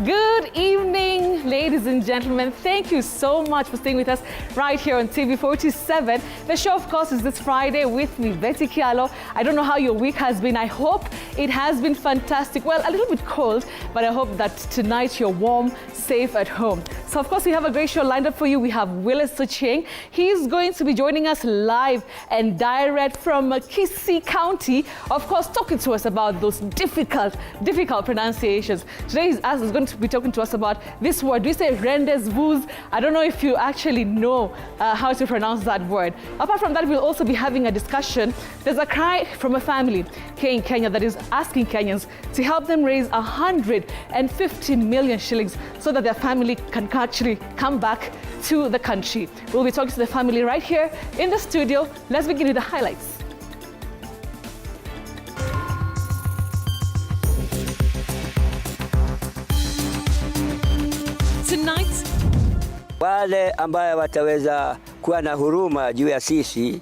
Good evening, ladies and gentlemen. Thank you so much for staying with us right here on TV 47. The show, of course, is this Friday with me, Betty Kialo. I don't know how your week has been. I hope it has been fantastic. Well, a little bit cold, but I hope that tonight you're warm, safe at home. So, of course, we have a great show lined up for you. We have Willis Socheng. He's going to be joining us live and direct from Kisii County, of course, talking to us about those difficult pronunciations. Today he's going to be talking to us about this word. We say rendezvous. I don't know if you actually know how to pronounce that word. Apart from that, we'll also be having a discussion. There's a cry from a family here in Kenya that is asking Kenyans to help them raise 115 million shillings so that their family can actually come back to the country. We'll be talking to the family right here in the studio. Let's begin with the highlights. Tonight, wale ambaye wataweza kuwa na huruma juu ya sisi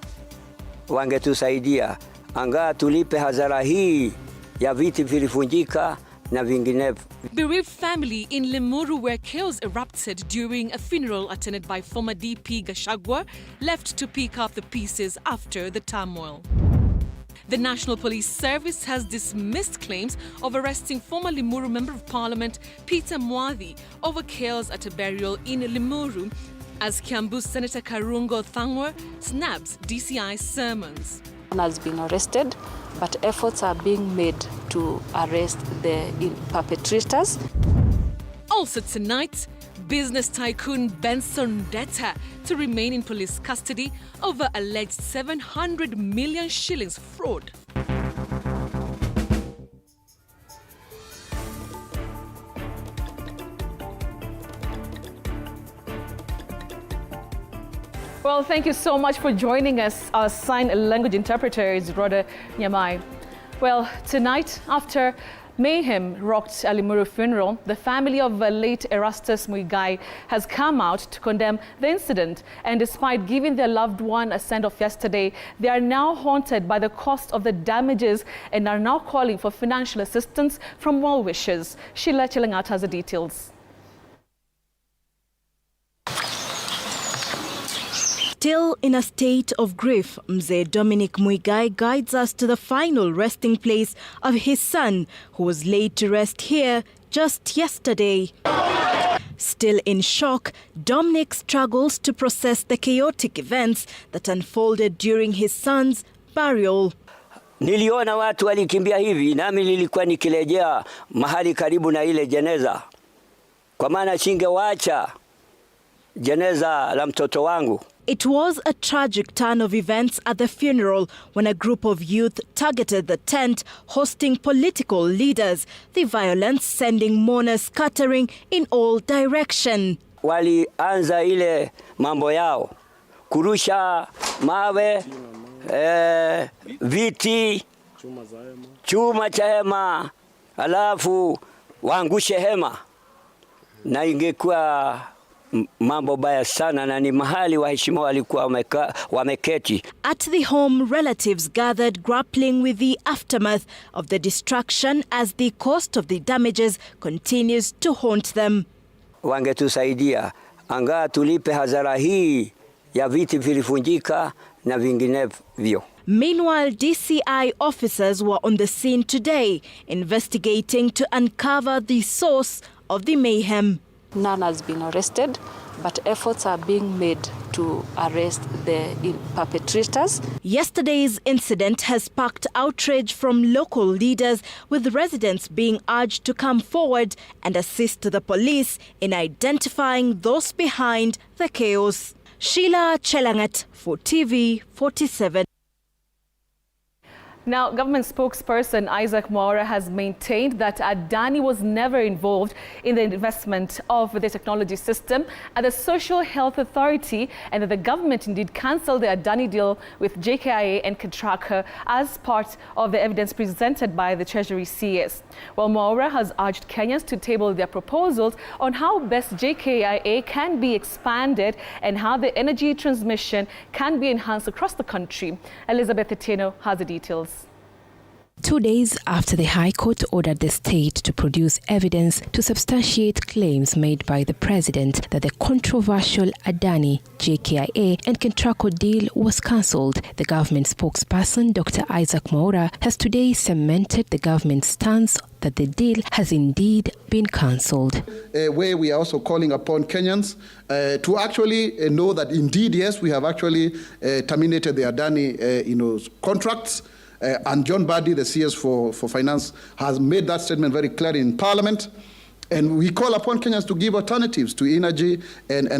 wangetusaidia anga tulipe hazara hii ya viti vilivunjika na vinginevyo. Bereaved family in Limuru, where chaos erupted during a funeral attended by former DP Gachagua, left to pick up the pieces after the turmoil. The National Police Service has dismissed claims of arresting former Limuru Member of Parliament Peter Mwadhi over chaos at a burial in Limuru, as Kiambu Senator Karungo Thangwa snaps DCI sermons. Has been arrested, but efforts are being made to arrest the perpetrators. Also tonight, business tycoon Benson Detta to remain in police custody over alleged 700 million shillings fraud. Well, thank you so much for joining us. Our sign language interpreter is Rhoda Nyamai. Well, tonight, after mayhem rocked a Limuru funeral, the family of late Erastus Muigai has come out to condemn the incident. And despite giving their loved one a send-off yesterday, they are now haunted by the cost of the damages and are now calling for financial assistance from well-wishers. Sheila Chelangat has the details. Still in a state of grief, Mzee Dominic Muigai guides us to the final resting place of his son, who was laid to rest here just yesterday. Still in shock, Dominic struggles to process the chaotic events that unfolded during his son's burial. Niliona watu walikimbia hivi, nami nilikuwa nikirejea mahali karibu na ile jeneza, kwa maana singewacha jeneza la mtoto wangu. It was a tragic turn of events at the funeral when a group of youth targeted the tent hosting political leaders, the violence sending mourners scattering in all directions. Walianza ile mambo yao, kurusha mawe, viti, chuma cha hema, alafu waangushe hema, na ingekuwa mambo baya sana, na ni mahali waheshimiwa walikuwa wameketi. At the home, relatives gathered grappling with the aftermath of the destruction as the cost of the damages continues to haunt them. Wangetusaidia anga tulipe hazara hii ya viti vilivunjika na vinginevyo. Meanwhile, DCI officers were on the scene today investigating to uncover the source of the mayhem. None has been arrested, but efforts are being made to arrest the perpetrators. Yesterday's incident has sparked outrage from local leaders, with residents being urged to come forward and assist the police in identifying those behind the chaos. Sheila Chelangat for TV 47. Now, government spokesperson Isaac Mwaura has maintained that Adani was never involved in the investment of the technology system at the Social Health Authority, and that the government indeed cancelled the Adani deal with JKIA and Katraka as part of the evidence presented by the Treasury CS. Well, Mwaura has urged Kenyans to table their proposals on how best JKIA can be expanded and how the energy transmission can be enhanced across the country. Elizabeth Etieno has the details. 2 days after the High Court ordered the state to produce evidence to substantiate claims made by the president that the controversial Adani, JKIA and Kentraco deal was cancelled, the government spokesperson Dr. Isaac Mwaura has today cemented the government's stance that the deal has indeed been cancelled. Where we are also calling upon Kenyans to actually know that indeed, yes, we have actually terminated the Adani contracts. And John Badi, the CS for Finance, has made that statement very clear in Parliament. And we call upon Kenyans to give alternatives to energy and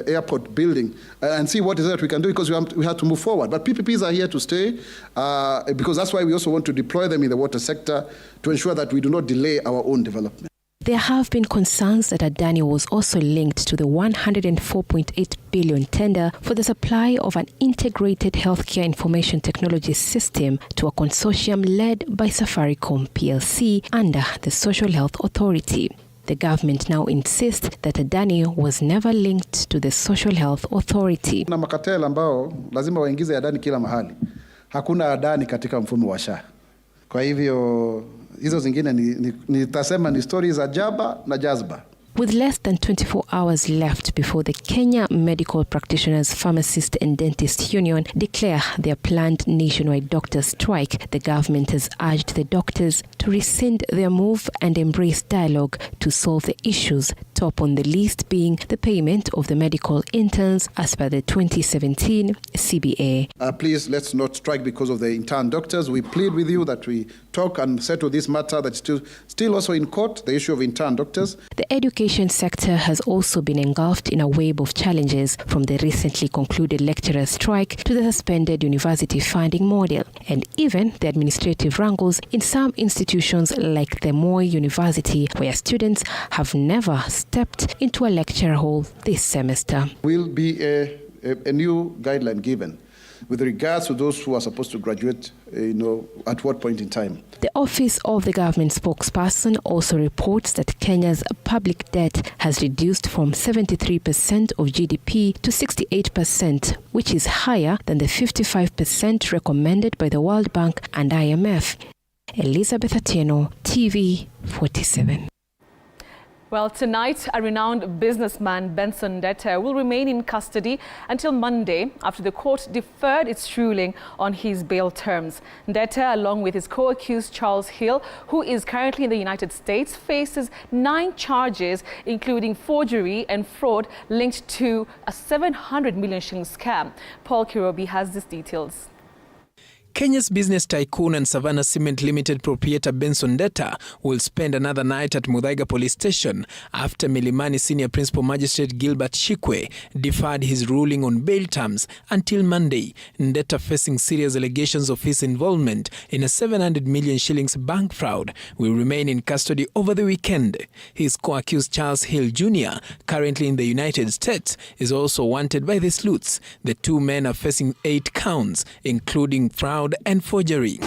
airport building and see what is that we can do, because we have to move forward. But PPPs are here to stay because that's why we also want to deploy them in the water sector to ensure that we do not delay our own development. There have been concerns that Adani was also linked to the 104.8 billion tender for the supply of an integrated healthcare information technology system to a consortium led by Safaricom PLC under the Social Health Authority. The government now insists that Adani was never linked to the Social Health Authority. Na makatela ambao lazima waingize Adani kila mahali. Hakuna Adani katika mfumo wa SHA. Kwa hivyo hizo zingine nitasema ni stories za jaba na jazba. With less than 24 hours left before the Kenya Medical Practitioners, Pharmacists and Dentists Union declare their planned nationwide doctors' strike, the government has urged the doctors to rescind their move and embrace dialogue to solve the issues, top on the list being the payment of the medical interns as per the 2017 CBA. Please, let's not strike because of the intern doctors. We plead with you that we talk and settle this matter that's still also in court, the issue of intern doctors. The education sector has also been engulfed in a wave of challenges, from the recently concluded lecturer strike to the suspended university funding model, and even the administrative wrangles in some institutions like the Moi University, where students have never stepped into a lecture hall this semester. Will be a new guideline given with regards to those who are supposed to graduate, at what point in time. The office of the government spokesperson also reports that Kenya's public debt has reduced from 73% of GDP to 68%, which is higher than the 55% recommended by the World Bank and IMF. Elizabeth Atieno, TV 47. Well, tonight, a renowned businessman, Benson Ndete, will remain in custody until Monday after the court deferred its ruling on his bail terms. Ndete, along with his co-accused Charles Hill, who is currently in the United States, faces 9 charges, including forgery and fraud linked to a 700 million shilling scam. Paul Kirobi has these details. Kenya's business tycoon and Savannah Cement Limited proprietor Benson Ndete will spend another night at Muthaiga Police Station after Milimani Senior Principal Magistrate Gilbert Shikwe deferred his ruling on bail terms until Monday. Ndete, facing serious allegations of his involvement in a 700 million shillings bank fraud, will remain in custody over the weekend. His co-accused Charles Hill Jr., currently in the United States, is also wanted by the sleuths. The two men are facing 8 counts, including fraud and forgery.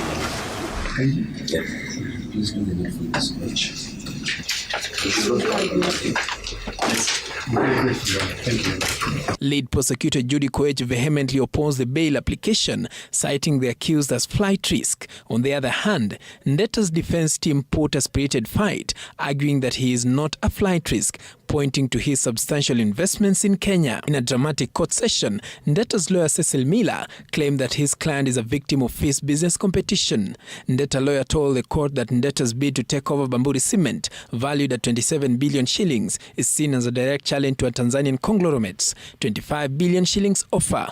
Lead prosecutor Judy Koech vehemently opposed the bail application, citing the accused as flight risk. On the other hand, Ndete's defense team put a spirited fight, arguing that he is not a flight risk, pointing to his substantial investments in Kenya. In a dramatic court session, Ndete's lawyer Cecil Miller claimed that his client is a victim of fierce business competition. Ndete lawyer told the court that Ndete's bid to take over Bamburi Cement, valued at 27 billion shillings, is seen as a direct challenge to a Tanzanian conglomerate's 25 billion shillings offer.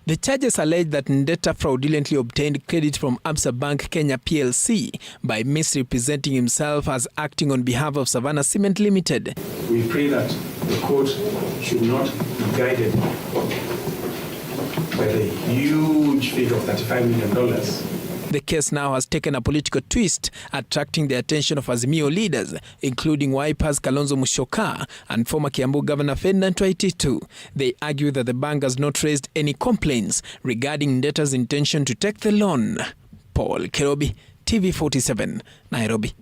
The charges allege that Ndete fraudulently obtained credit from Absa Bank Kenya PLC by misrepresenting himself as acting on behalf of Savannah Cement Limited. We pray that the court should not be guided by the huge figure of $35 million. The case now has taken a political twist, attracting the attention of Azimio leaders, including Wiper's Kalonzo Musyoka and former Kiambu Governor Ferdinand Waititu. They argue that the bank has not raised any complaints regarding Ndete's intention to take the loan. Paul Kirobi, TV 47, Nairobi.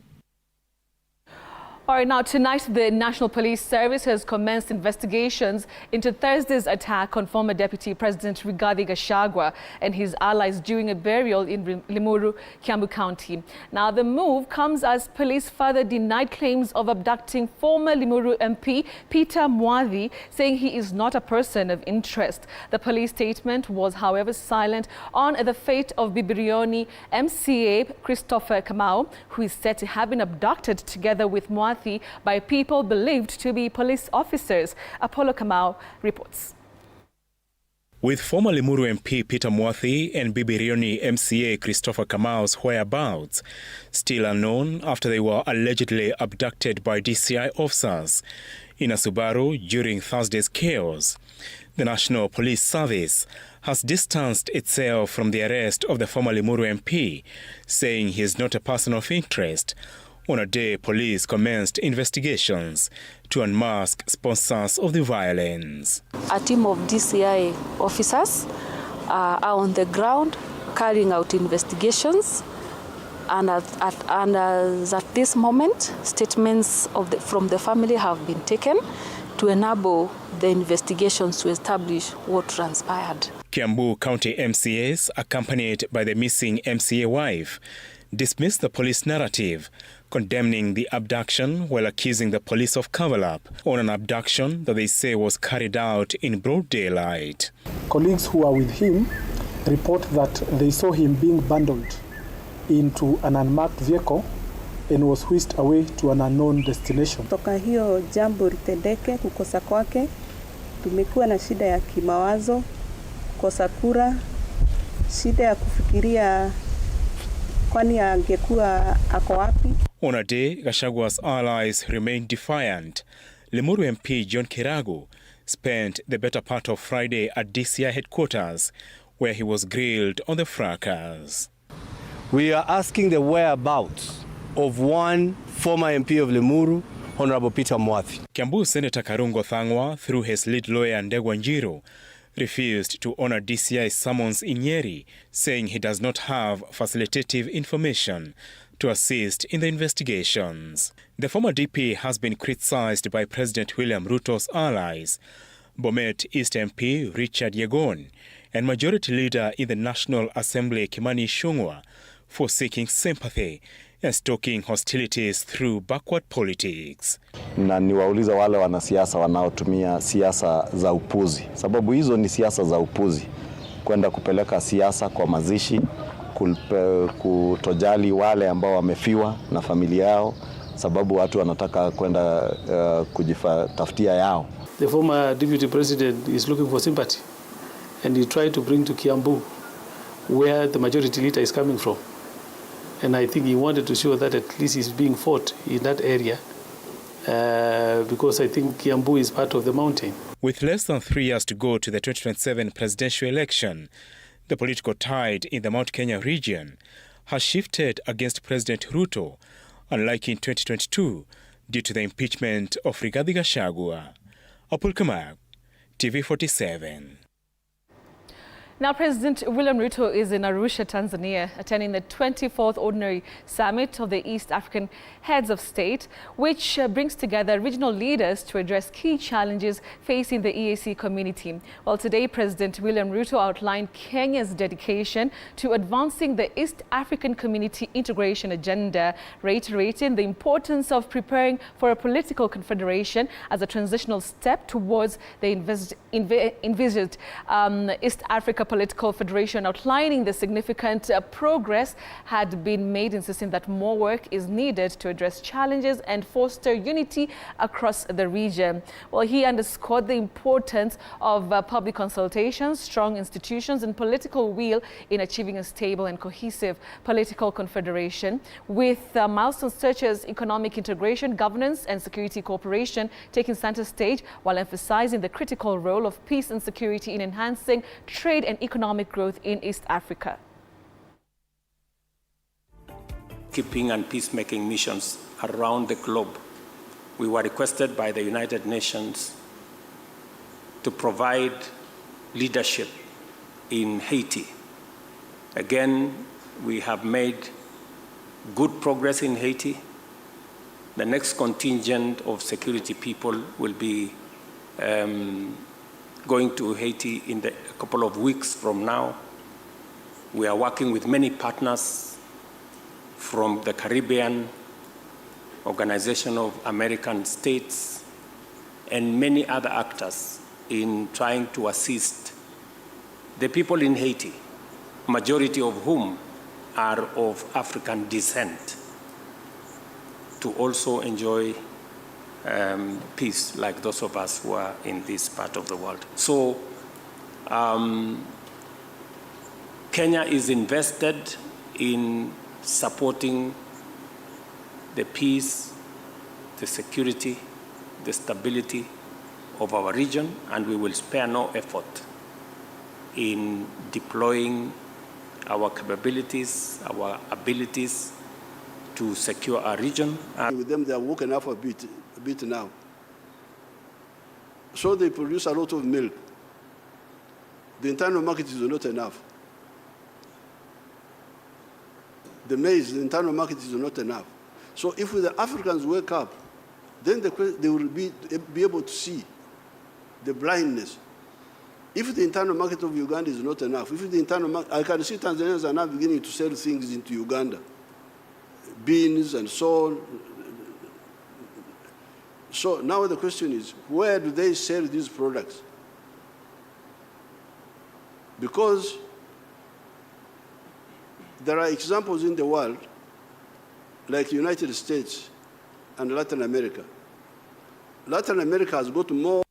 All right, now tonight the National Police Service has commenced investigations into Thursday's attack on former Deputy President Rigathi Gachagua and his allies during a burial in Limuru, Kiambu County. Now the move comes as police further denied claims of abducting former Limuru MP Peter Mwathi, saying he is not a person of interest. The police statement was, however, silent on the fate of Bibirioni MCA Christopher Kamau, who is said to have been abducted together with Mwathi by people believed to be police officers. Apollo Kamau reports. With former Limuru MP Peter Mwathi and Bibirioni MCA Christopher Kamau's whereabouts still unknown after they were allegedly abducted by DCI officers in a Subaru during Thursday's chaos, the National Police Service has distanced itself from the arrest of the former Limuru MP, saying he is not a person of interest. On a day, police commenced investigations to unmask sponsors of the violence. A team of DCI officers are on the ground carrying out investigations, and at this moment, statements from the family have been taken to enable the investigations to establish what transpired. Kiambu County MCAs, accompanied by the missing MCA wife, dismissed the police narrative, condemning the abduction while accusing the police of cover-up on an abduction that they say was carried out in broad daylight. Colleagues who are with him report that they saw him being bundled into an unmarked vehicle and was whisked away to an unknown destination. Toka hiyo jambo litendeke, kukosa kwake, tumekuwa na shida ya kimawazo, kukosa kura, shida ya kufikiria kwani angekuwa ako wapi. On a day, Gachagua's allies remained defiant. Limuru MP John Kiragu spent the better part of Friday at DCI headquarters, where he was grilled on the fracas. We are asking the whereabouts of one former MP of Limuru, Honorable Peter Mwathi. Kiambu Senator Karungo Thangwa, through his lead lawyer Ndegwa Njiru, refused to honor DCI's summons in Nyeri, saying he does not have facilitative information to assist in the investigations. The former DP has been criticized by President William Ruto's allies, Bomet East MP Richard Yegon, and Majority Leader in the National Assembly Kimani Ichung'wah, for seeking sympathy and stoking hostilities through backward politics. Na niwauliza wale wanasiasa wanaotumia siasa za upuzi, sababu hizo ni siasa za upuzi, kwenda kupeleka siasa kwa mazishi, kutojali wale ambao wamefiwa na familia yao, sababu watu wanataka kwenda kujitafutia yao. The former deputy president is looking for sympathy, and he tried to bring to Kiambu, where the majority leader is coming from. And I think he wanted to show that at least he's being fought in that area, because I think Kiambu is part of the mountain. With less than 3 years to go to the 2027 presidential election, the political tide in the Mount Kenya region has shifted against President Ruto, unlike in 2022, due to the impeachment of Rigathi Gachagua. Apul Kamau, TV47. Now, President William Ruto is in Arusha, Tanzania, attending the 24th Ordinary Summit of the East African Heads of State, which brings together regional leaders to address key challenges facing the EAC community. Well, today, President William Ruto outlined Kenya's dedication to advancing the East African Community Integration Agenda, reiterating the importance of preparing for a political confederation as a transitional step towards the envisaged East Africa Political Federation, outlining the significant progress had been made, insisting that more work is needed to address challenges and foster unity across the region. Well, he underscored the importance of public consultations, strong institutions and political will in achieving a stable and cohesive political confederation, with milestones such as economic integration, governance and security cooperation taking center stage, while emphasizing the critical role of peace and security in enhancing trade and economic growth in East Africa. Keeping and peacemaking missions around the globe. We were requested by the United Nations to provide leadership in Haiti. Again, we have made good progress in Haiti. The next contingent of security people will be going to Haiti in a couple of weeks from now. We are working with many partners from the Caribbean, Organization of American States, and many other actors in trying to assist the people in Haiti, majority of whom are of African descent, to also enjoy peace like those of us who are in this part of the world. So Kenya is invested in supporting the peace, the security, the stability of our region, and we will spare no effort in deploying our capabilities, our abilities to secure our region. With them, they are woken up a bit now. So they produce a lot of milk. The internal market is not enough. The maize, the internal market is not enough. So if the Africans wake up, then they will be able to see the blindness. If the internal market of Uganda is not enough, if the internal market, I can see Tanzanians are now beginning to sell things into Uganda, beans and so on. So now the question is, where do they sell these products? Because there are examples in the world, like United States and Latin America. Latin America has got more.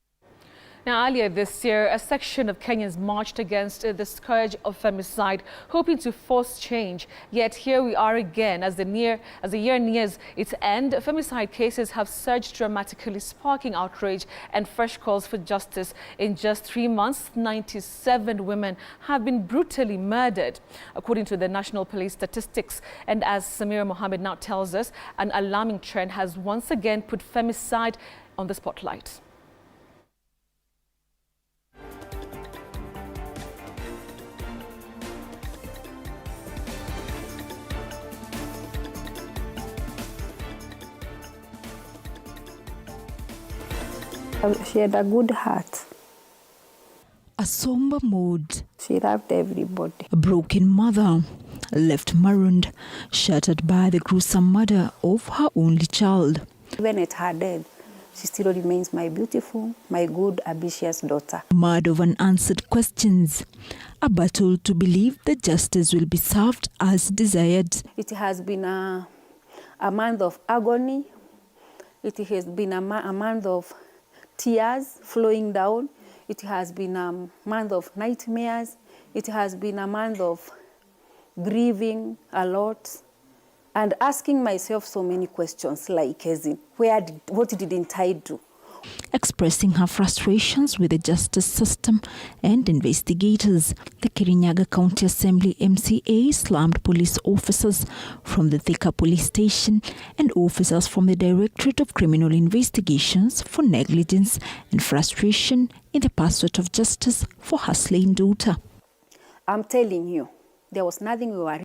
Now, earlier this year, a section of Kenyans marched against the scourge of femicide, hoping to force change. Yet here we are again. As the year nears its end, femicide cases have surged dramatically, sparking outrage and fresh calls for justice. In just 3 months, 97 women have been brutally murdered, according to the National Police statistics. And as Samira Mohammed now tells us, an alarming trend has once again put femicide on the spotlight. She had a good heart. A somber mood. She loved everybody. A broken mother, left marooned, shattered by the gruesome murder of her only child. Even at her death, she still remains my beautiful, my good, ambitious daughter. Mud of unanswered questions. A battle to believe that justice will be served as desired. It has been a month of agony. It has been a month of tears flowing down. It has been a month of nightmares. It has been a month of grieving a lot and asking myself so many questions like, what didn't I do? Expressing her frustrations with the justice system and investigators, the Kirinyaga County Assembly MCA slammed police officers from the Thika police station and officers from the Directorate of Criminal Investigations for negligence and frustration in the pursuit of justice for her slain daughter. I'm telling you, there was nothing we were.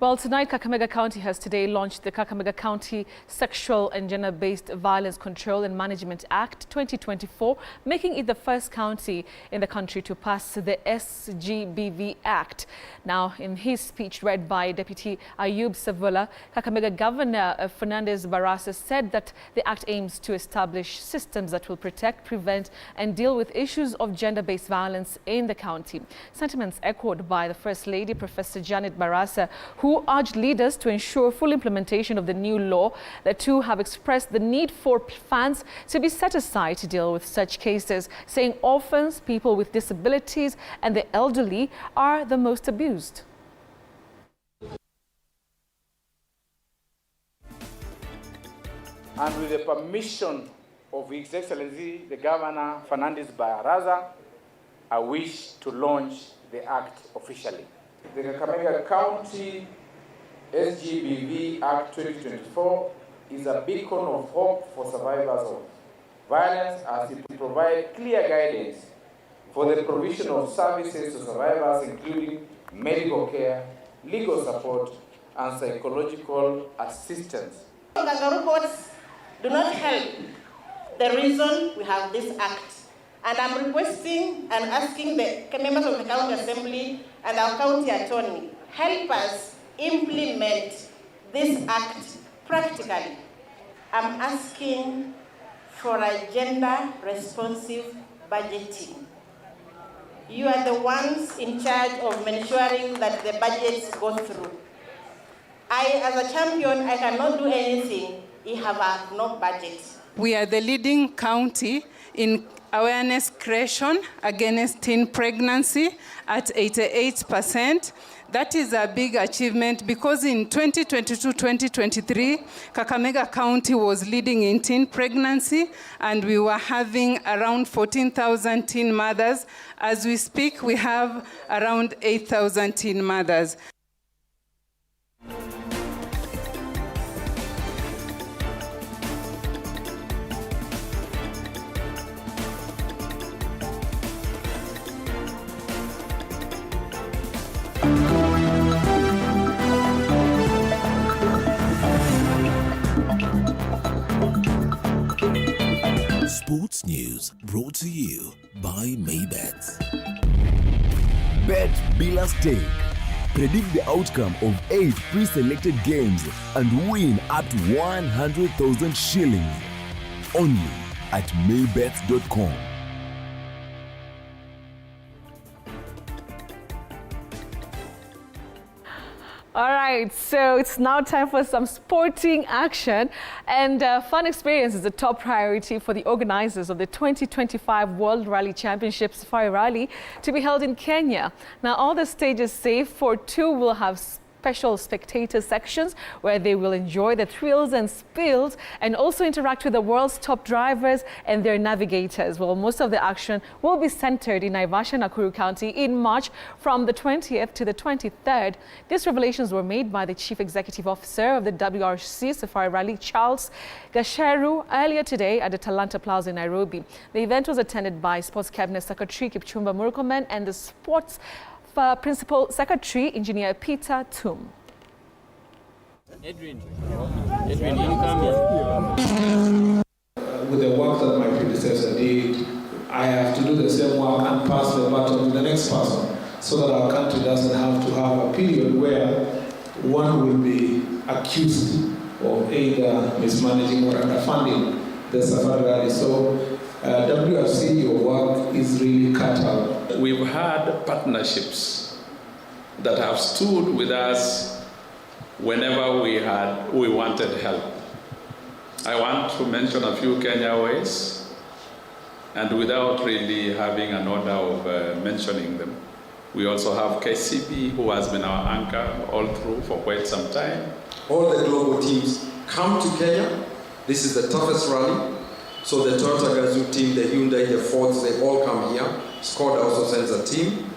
Well, tonight, Kakamega County has today launched the Kakamega County Sexual and Gender-Based Violence Control and Management Act 2024, making it the first county in the country to pass the SGBV Act. Now, in his speech read by Deputy Ayub Savola, Kakamega Governor Fernandez Barasa said that the act aims to establish systems that will protect, prevent and deal with issues of gender-based violence in the county. Sentiments echoed by the First Lady, Professor Janet Barasa, who urged leaders to ensure full implementation of the new law. The two have expressed the need for funds to be set aside to deal with such cases, saying orphans, people with disabilities and the elderly are the most abused. And with the permission of His Excellency the Governor Fernandez Barasa, I wish to launch the Act officially. The Kakamega County SGBV Act 2024 is a beacon of hope for survivors of violence as it provides clear guidance for the provision of services to survivors, including medical care, legal support, and psychological assistance. Kangaroo courts do not help the reason we have this act. And I'm requesting and asking the members of the County Assembly and our County Attorney, help us implement this act practically. I'm asking for a gender-responsive budgeting. You are the ones in charge of ensuring that the budgets go through. I, as a champion, I cannot do anything if I have no budget. We are the leading county in awareness creation against teen pregnancy at 88%. That is a big achievement because in 2022-2023, Kakamega County was leading in teen pregnancy and we were having around 14,000 teen mothers. As we speak, we have around 8,000 teen mothers. Sports news brought to you by Maybet. Bet bila stake. Predict the outcome of 8 pre-selected games and win up to 100,000 shillings. Only at maybet.com. All right, so it's now time for some sporting action, and fun experience is the top priority for the organizers of the 2025 World Rally Championship Safari Rally to be held in Kenya. Now, all the stages save for 2 will have special spectator sections where they will enjoy the thrills and spills and also interact with the world's top drivers and their navigators. Well, most of the action will be centered in Naivasha, Nakuru County in March from the 20th to the 23rd. These revelations were made by the Chief Executive Officer of the WRC Safari Rally, Charles Gasheru, earlier today at the Talanta Plaza in Nairobi. The event was attended by Sports Cabinet Secretary Kipchumba Murkomen and the Sports Principal Secretary, Engineer Peter Tum. Edwin, you come here. With the work that my predecessor did, I have to do the same work and pass the baton to the next person so that our country doesn't have to have a period where one will be accused of either mismanaging or underfunding the Safari Rally. So WRC, your work is really cut out. We've had partnerships that have stood with us whenever we wanted help. I want to mention a few Kenya Ways, and without really having an order of mentioning them. We also have KCB, who has been our anchor all through for quite some time. All the global teams come to Kenya. This is the toughest rally. So the Toyota Gazoo team, the Hyundai, the Fords, they all come here. Skoda also sends a team.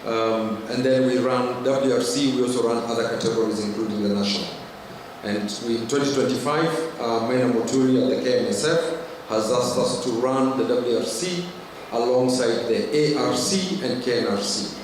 And then we run WRC, we also run other categories, including the national. And in 2025, Maina Moturi at the KMSF has asked us to run the WRC alongside the ARC and KNRC.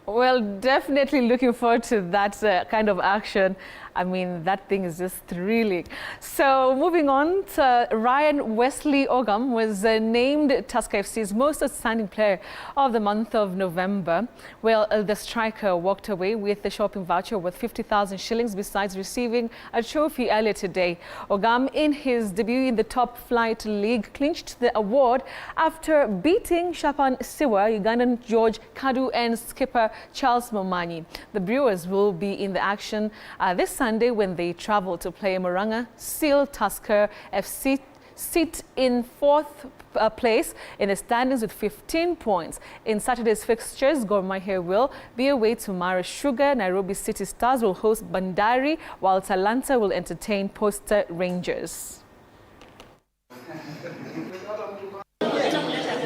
Well, definitely looking forward to that kind of action. I mean, that thing is just thrilling. So moving on, Ryan Wesley Ogam was named Tusker FC's most outstanding player of the month of November. Well, the striker walked away with the shopping voucher worth 50,000 shillings besides receiving a trophy earlier today. Ogam, in his debut in the top flight league, clinched the award after beating Shapan Siwa, Ugandan George Kadu and skipper Charles Momanyi. The Brewers will be in the action this Sunday when they travel to play Murang'a. Still, Tusker FC sit in 4th place in the standings with 15 points. In Saturday's fixtures, Gor Mahia will be away to Mara Sugar. Nairobi City Stars will host Bandari, while Talanta will entertain Posta Rangers.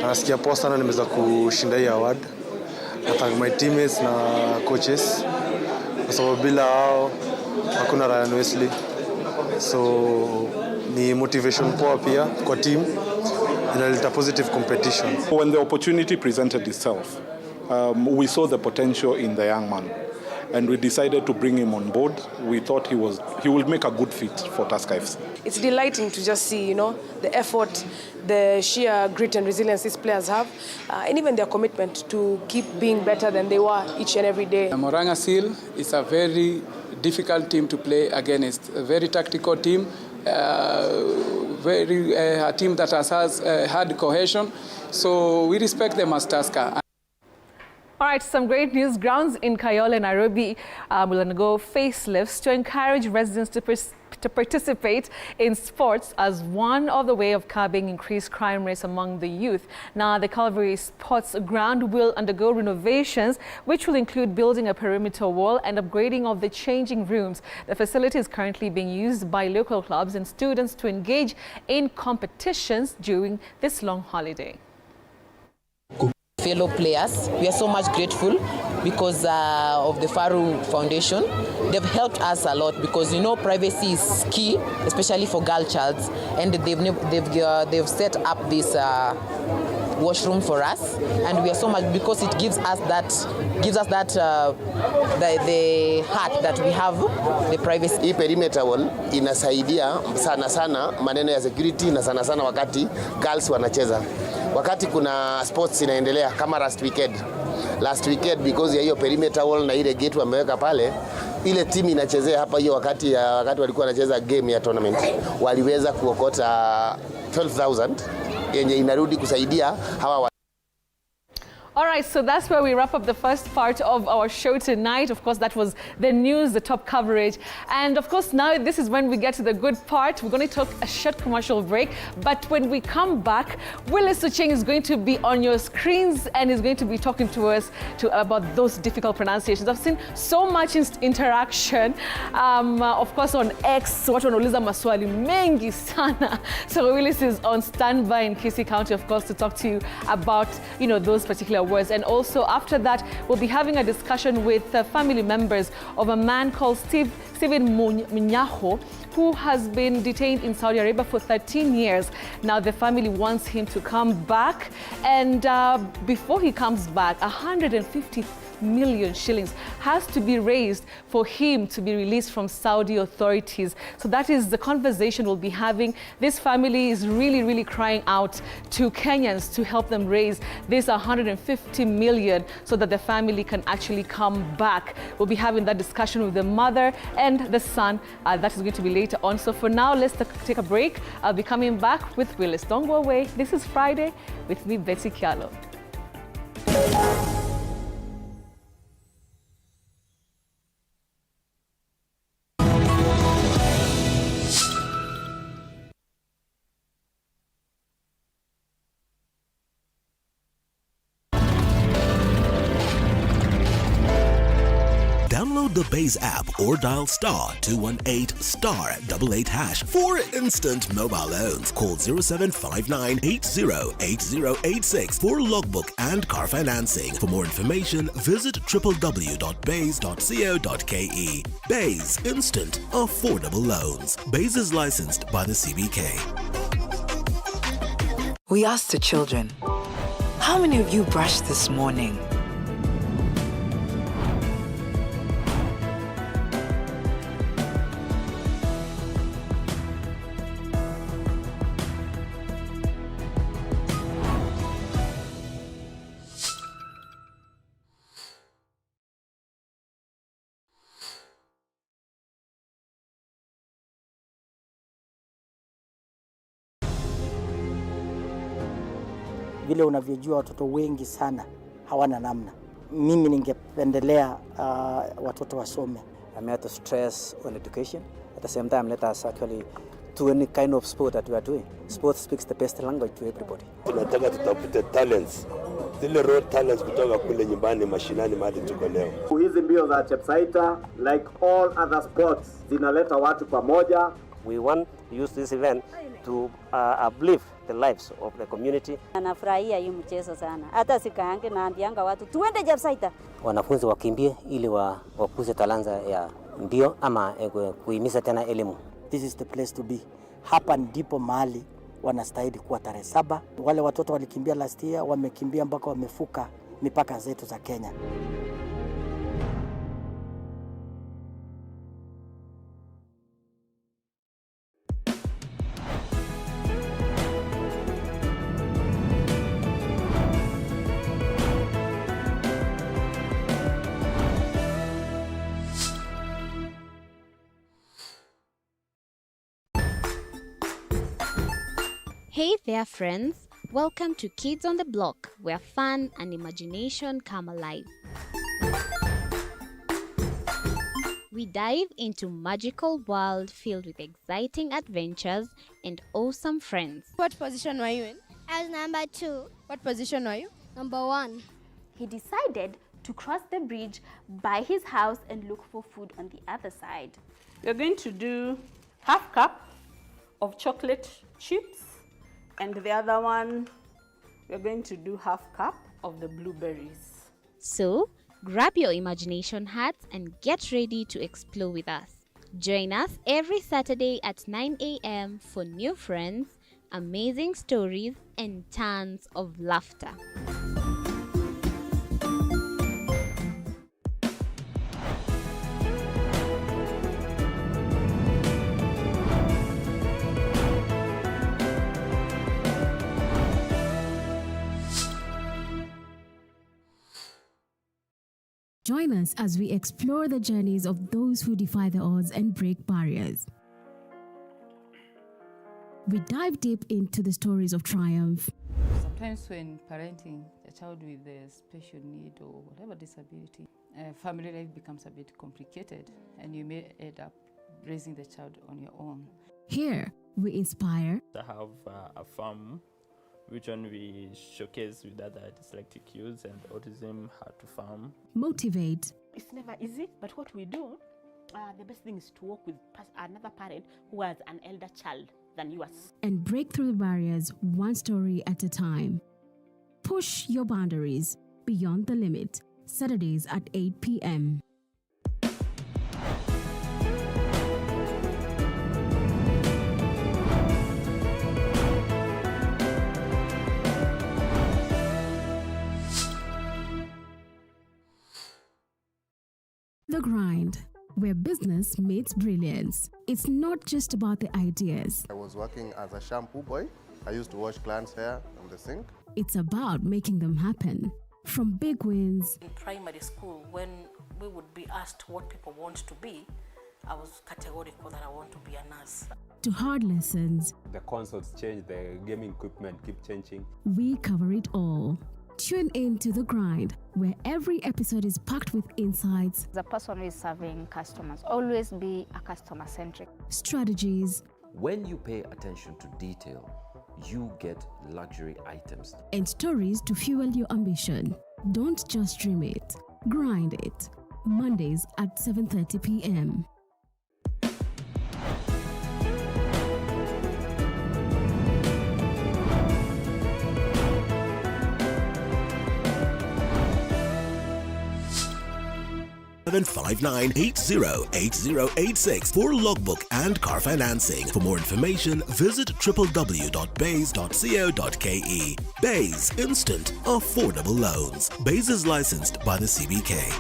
Nasikia poa sana nimeweza kushinda hii award. I thank my teammates na coaches. Kwa sababu bila hao hakuna Ryan Wesley. So ni motivation poa pia kwa team. Inaleta positive competition. When the opportunity presented itself, we saw the potential in the young man, and we decided to bring him on board. We thought he will make a good fit for Tusker FC. It's delighting to just see, the effort, the sheer grit and resilience these players have, and even their commitment to keep being better than they were each and every day. Moranga Seal is a very difficult team to play against, a very tactical team, a team that has had cohesion. So we respect them as Tusker. All right, some great news. Grounds in Kayole, Nairobi will undergo facelifts to encourage residents to participate in sports as one of the way of curbing increased crime rates among the youth. Now, the Calvary Sports Ground will undergo renovations, which will include building a perimeter wall and upgrading of the changing rooms. The facility is currently being used by local clubs and students to engage in competitions during this long holiday. Fellow players, we are so much grateful because of the Faru Foundation. They've helped us a lot because privacy is key, especially for girl childs, and they've set up this washroom for us, and we are so much because it gives us that the heart that we have the privacy. Hii perimeter wall inasaidia sana maneno ya security na sana wakati girls wanacheza. Wakati kuna sports inaendelea kama last weekend because ya hiyo perimeter wall na ile gate wameweka pale, ile timu inachezea hapa hiyo wakati walikuwa wanacheza game ya tournament waliweza kuokota 12,000 yenye inarudi kusaidia hawa. All right, so that's where we wrap up the first part of our show tonight. Of course, that was the news, the top coverage. And of course, now this is when we get to the good part. We're going to take a short commercial break. But when we come back, Willis Sucheng is going to be on your screens and is going to be talking to us about those difficult pronunciations. I've seen so much interaction, of course, on X. Watu wanauliza maswali mengi sana. So Willis is on standby in Kisii County, of course, to talk to you about, those particular words. And also after that, we'll be having a discussion with family members of a man called Stephen Munyaho, who has been detained in Saudi Arabia for 13 years. Now the family wants him to come back, and before he comes back, 150 million shillings has to be raised for him to be released from Saudi authorities. So that is the conversation we'll be having. This family is really crying out to Kenyans to help them raise this 150 million so that the family can actually come back. We'll be having that discussion with the mother and the son. That is going to be later on. So for now, let's take a break. I'll be coming back with Willis. Don't go away. This is Friday with me, Betty Kialo. Download the Base app or dial *218*88# for instant mobile loans. Call 0759808086 for logbook and car financing. For more information, visit www.base.co.ke. Base Instant Affordable Loans. Base is licensed by the CBK. We asked the children, how many of you brushed this morning? Vile unavyojua watoto wengi sana hawana namna. Mimi ningependelea watoto wasome. I'm here to stress on education. At the same time, let us actually do any kind of sport that we are doing. Sport speaks the best language to everybody. Tunataka tutafute talents. Zile raw talents kutoka kule nyumbani mashinani mahali tuko leo. Hizi mbio za Chepsaita, like all other sports, zinaleta watu pamoja We want to use this event to uplift the lives of the community. Anafurahia hii mchezo sana. Hata sikaange naambianga watu tuende Jabsaita. Wanafunzi wakimbie ili wakuze talanta ya mbio ama kuhimiza tena elimu. This is the place to be. Hapa ndipo mahali wanastahili kuwa tarehe 7. Wale watoto walikimbia last year, wamekimbia mpaka wamefuka mipaka zetu za Kenya. Hey there friends, welcome to Kids on the Block, where fun and imagination come alive. We dive into magical world filled with exciting adventures and awesome friends. What position were you in? I was number 2. What position were you? Number 1. He decided to cross the bridge by his house and look for food on the other side. We're going to do half cup of chocolate chips, and the other one, we're going to do half cup of the blueberries. So, grab your imagination hats and get ready to explore with us. Join us every Saturday at 9 a.m. for new friends, amazing stories, and tons of laughter. Join us as we explore the journeys of those who defy the odds and break barriers. We dive deep into the stories of triumph. Sometimes when parenting a child with a special need or whatever disability, family life becomes a bit complicated and you may end up raising the child on your own. Here, we inspire. I have a farm which one we showcase with other dyslexic youths and autism, how to farm. Motivate. It's never easy, but what we do, the best thing is to work with another parent who has an elder child than yours. And break through the barriers one story at a time. Push your boundaries beyond the limit. Saturdays at 8 p.m. The Grind, where business meets brilliance. It's not just about the ideas. I was working as a shampoo boy. I used to wash clients' hair on the sink. It's about making them happen. From big wins. In primary school, when we would be asked what people want to be, I was categorical that I want to be a nurse. To hard lessons. The consoles change, the gaming equipment keep changing. We cover it all. Tune in to The Grind, where every episode is packed with insights. The person who is serving customers, always be a customer-centric. Strategies. When you pay attention to detail, you get luxury items. And stories to fuel your ambition. Don't just dream it, grind it. Mondays at 7:30 p.m. $759-808086 for logbook and car financing. For more information, visit www.bays.co.ke. Bays Instant Affordable Loans. Bays is licensed by the CBK.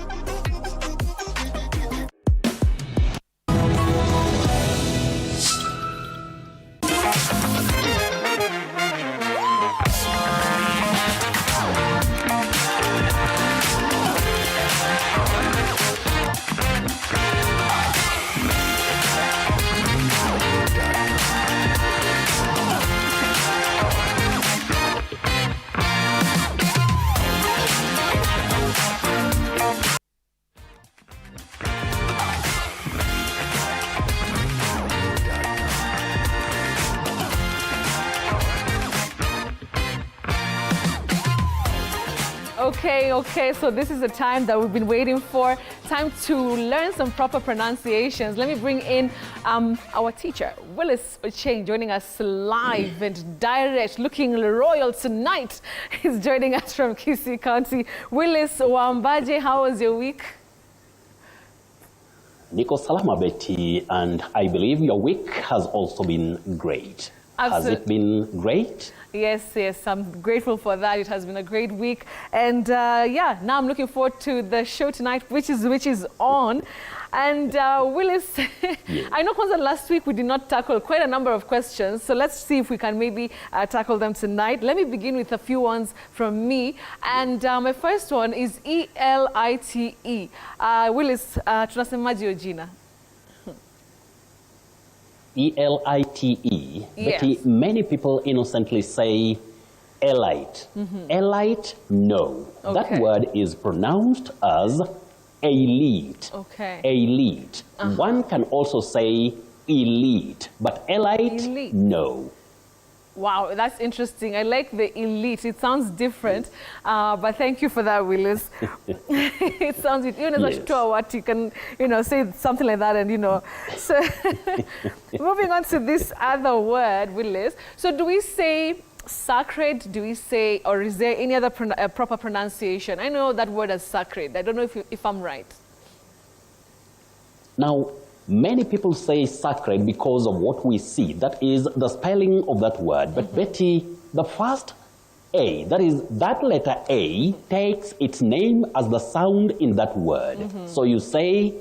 Okay, so this is the time that we've been waiting for. Time to learn some proper pronunciations. Let me bring in our teacher, Willis Ocheng, joining us live and direct, looking royal tonight. He's joining us from Kisii County. Willis Wambaje, how was your week? Niko salama, Betty, and I believe your week has also been great. Has it been great? Yes, I'm grateful for that. It has been a great week. And yeah, now I'm looking forward to the show tonight, which is on. And Willis, yes. I know last week we did not tackle quite a number of questions, so let's see if we can maybe tackle them tonight. Let me begin with a few ones from me. And my first one is E-L-I-T-E. Willis, tunasemaje hiyo jina? E-L-I-T-E. Yes. But many people innocently say elite. Elite, no. Okay. That word is pronounced as elite. Okay. Elite. One can also say elite, but elite, no. Wow, that's interesting. I like the elite. It sounds different, but thank you for that, Willis. It sounds, even as a what you can, say something like that, and So, moving on to this other word, Willis. So, do we say sacred? Do we say, or is there any other proper pronunciation? I know that word as sacred. I don't know if I'm right. Now, many people say sacred because of what we see. That is the spelling of that word. But Betty, the first A, that is, that letter A takes its name as the sound in that word. So you say,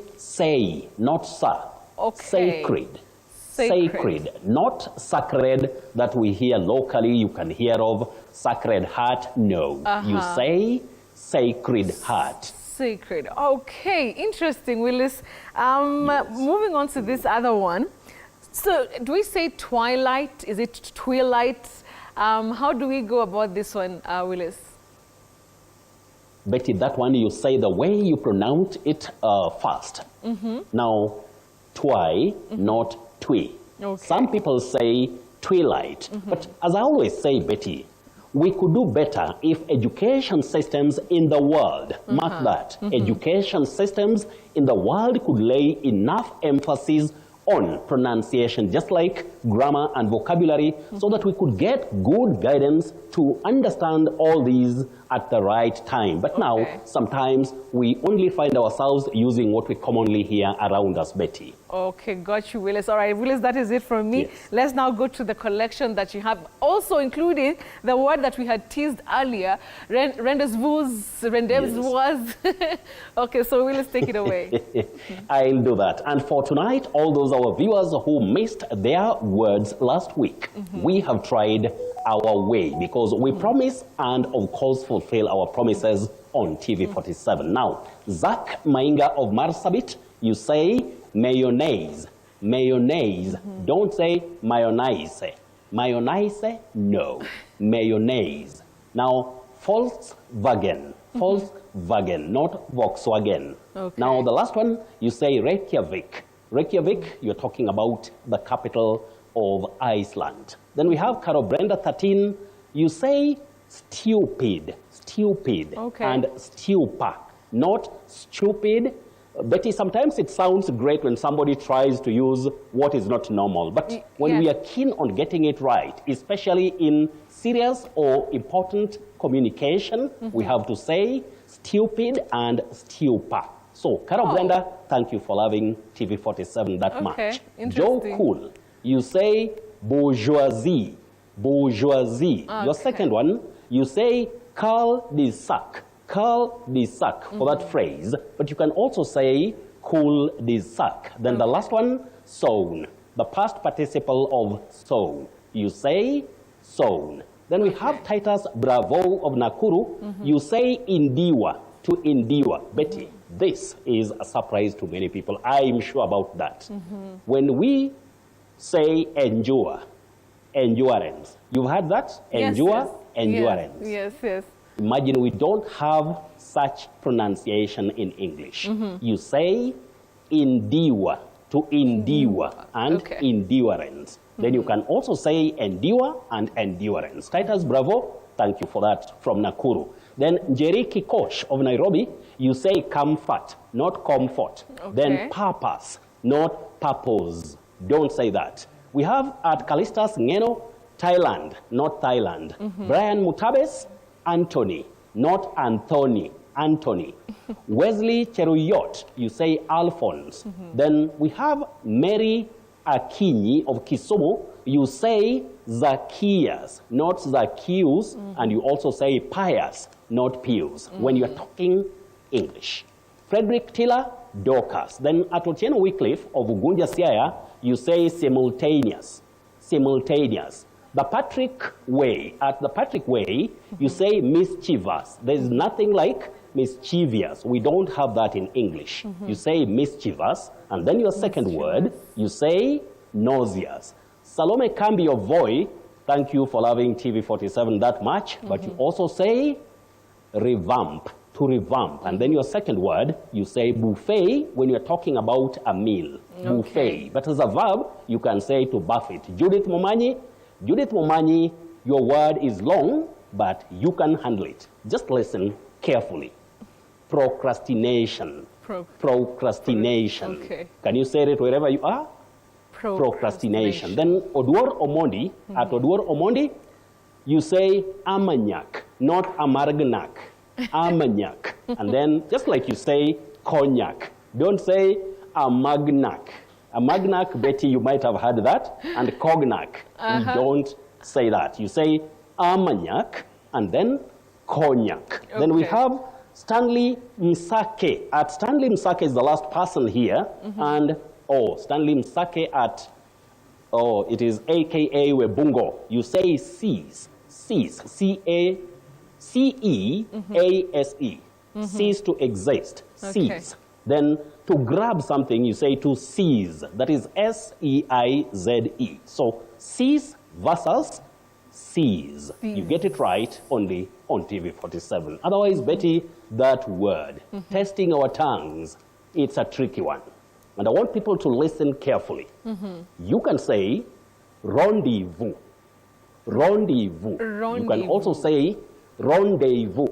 not sa. Okay. Sacred. Sacred, not sacred that we hear locally, you can hear of Sacred Heart. No. You say Sacred Heart. Sacred. Okay, interesting, Willis. Yes. Moving on to this other one. So, do we say twilight? Is it twilight? How do we go about this one, Willis? Betty, that one you say the way you pronounce it first. Now, twi, not twi. Okay. Some people say twilight. But as I always say, Betty, we could do better if education systems in the world, mark that, education systems in the world could lay enough emphasis on pronunciation, just like grammar and vocabulary, so that we could get good guidance to understand all these at the right time. But now, sometimes we only find ourselves using what we commonly hear around us, Betty. Okay, got you, Willis. All right, Willis, that is it from me. Yes. Let's now go to the collection that you have, also including the word that we had teased earlier, rendezvous. Okay, so Willis, take it away. I'll do that. And for tonight, all those our viewers who missed their words last week, we have tried our way because we promise and of course fulfill our promises on TV47. Now, Zach Mainga of Marsabit, you say mayonnaise. Mayonnaise. Don't say mayonnaise. Mayonnaise, no. Mayonnaise. Now, Volkswagen. Volkswagen, not Volkswagen. Okay. Now, the last one, you say Reykjavik. Reykjavik, you're talking about the capital of Iceland. Then we have Carol Brenda 13. You say stupid. Stupid. Okay. And stupa, not stupid. Betty, sometimes it sounds great when somebody tries to use what is not normal. But when we are keen on getting it right, especially in serious or important communication, we have to say stupid and stupa. So, Carol Brenda, thank you for loving TV47 that much. Joe Cool, you say bourgeoisie. Bourgeoisie. Your second one, you say cul-de-sac. Cul-de-sac for that phrase. But you can also say cul-de-sac. Then the last one, sown. The past participle of sown. You say sown. Then we have Titus Bravo of Nakuru. You say endeavor, to endure. Betty, this is a surprise to many people. I'm sure about that. When we say endure, endurance. You've heard that? Endure, endurance. Yes. Imagine we don't have such pronunciation in English. You say endure, to endure, and endurance. Then you can also say endure and endurance. Titus Bravo, thank you for that, from Nakuru. Then Njeri Kikosh of Nairobi, you say comfort, not comfort. Okay. Then purpose, not purpose. Don't say that. We have at Callistus Ngeno, Thailand, not Thailand. Brian Mutabes, Anthony, not Anthony, Anthony. Wesley Cheruyot, you say Alphonse. Then we have Mary Akinyi of Kisumu, you say Zacchaeus, not Zacchaeus, and you also say Pius, not Pius, when you're talking English. Frederick Tiller, Dorcas. Then at Otieno Wycliffe of Ugunja Siaya, you say simultaneous, simultaneous. The Patrick Way, at the Patrick Way, you say mischievous. There's nothing like mischievous. We don't have that in English. You say mischievous, and then your second word, you say nauseous. Salome Kambi of Voi, thank you for loving TV47 that much, but you also say revamp, to revamp. And then your second word, you say buffet when you're talking about a meal, buffet. But as a verb, you can say to buffet. Judith Momanyi, your word is long, but you can handle it. Just listen carefully. Procrastination. Procrastination. Okay. Can you say it wherever you are? Procrastination. Then Oduor Omondi, at Oduor Omondi, you say Armagnac, not Amargnac. Armagnac. And then, just like you say cognac, don't say Amagnac. Amagnac, Betty, you might have heard that, and cognac. You don't say that. You say Armagnac, and then cognac. Okay. Then we have Stanley Msake. At Stanley Msake is the last person here, and Stanley Msake at, it is AKA Webungo. You say cease, C-A-C-E-A-S-E. Cease to exist, cease. Then to grab something, you say to seize. That is S-E-I-Z-E. So cease versus seize. You get it right only on TV47. Otherwise, Betty, that word, testing our tongues, it's a tricky one. And I want people to listen carefully. You can say rendezvous. Rendezvous. You can also say rendezvous.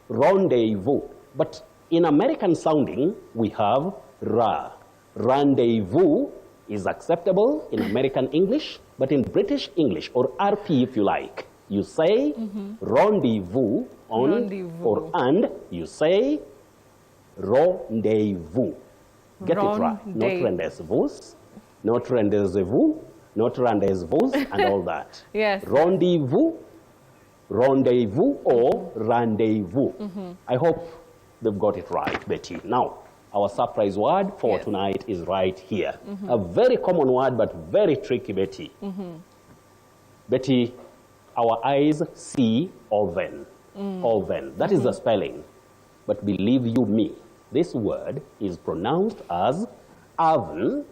Rendezvous. But in American sounding, we have ra. Rendezvous is acceptable in American English, but in British English, or RP if you like, you say rendezvous or and, you say rendezvous. Get it right. Not rendezvous, not rendezvous, not rendezvous, and all that. Yes. Rendezvous, rendezvous, or rendezvous. I hope they've got it right, Betty. Now, our surprise word for tonight is right here. A very common word, but very tricky, Betty. Betty, our eyes see oven. Oven. That is the spelling. But believe you me, this word is pronounced as oven,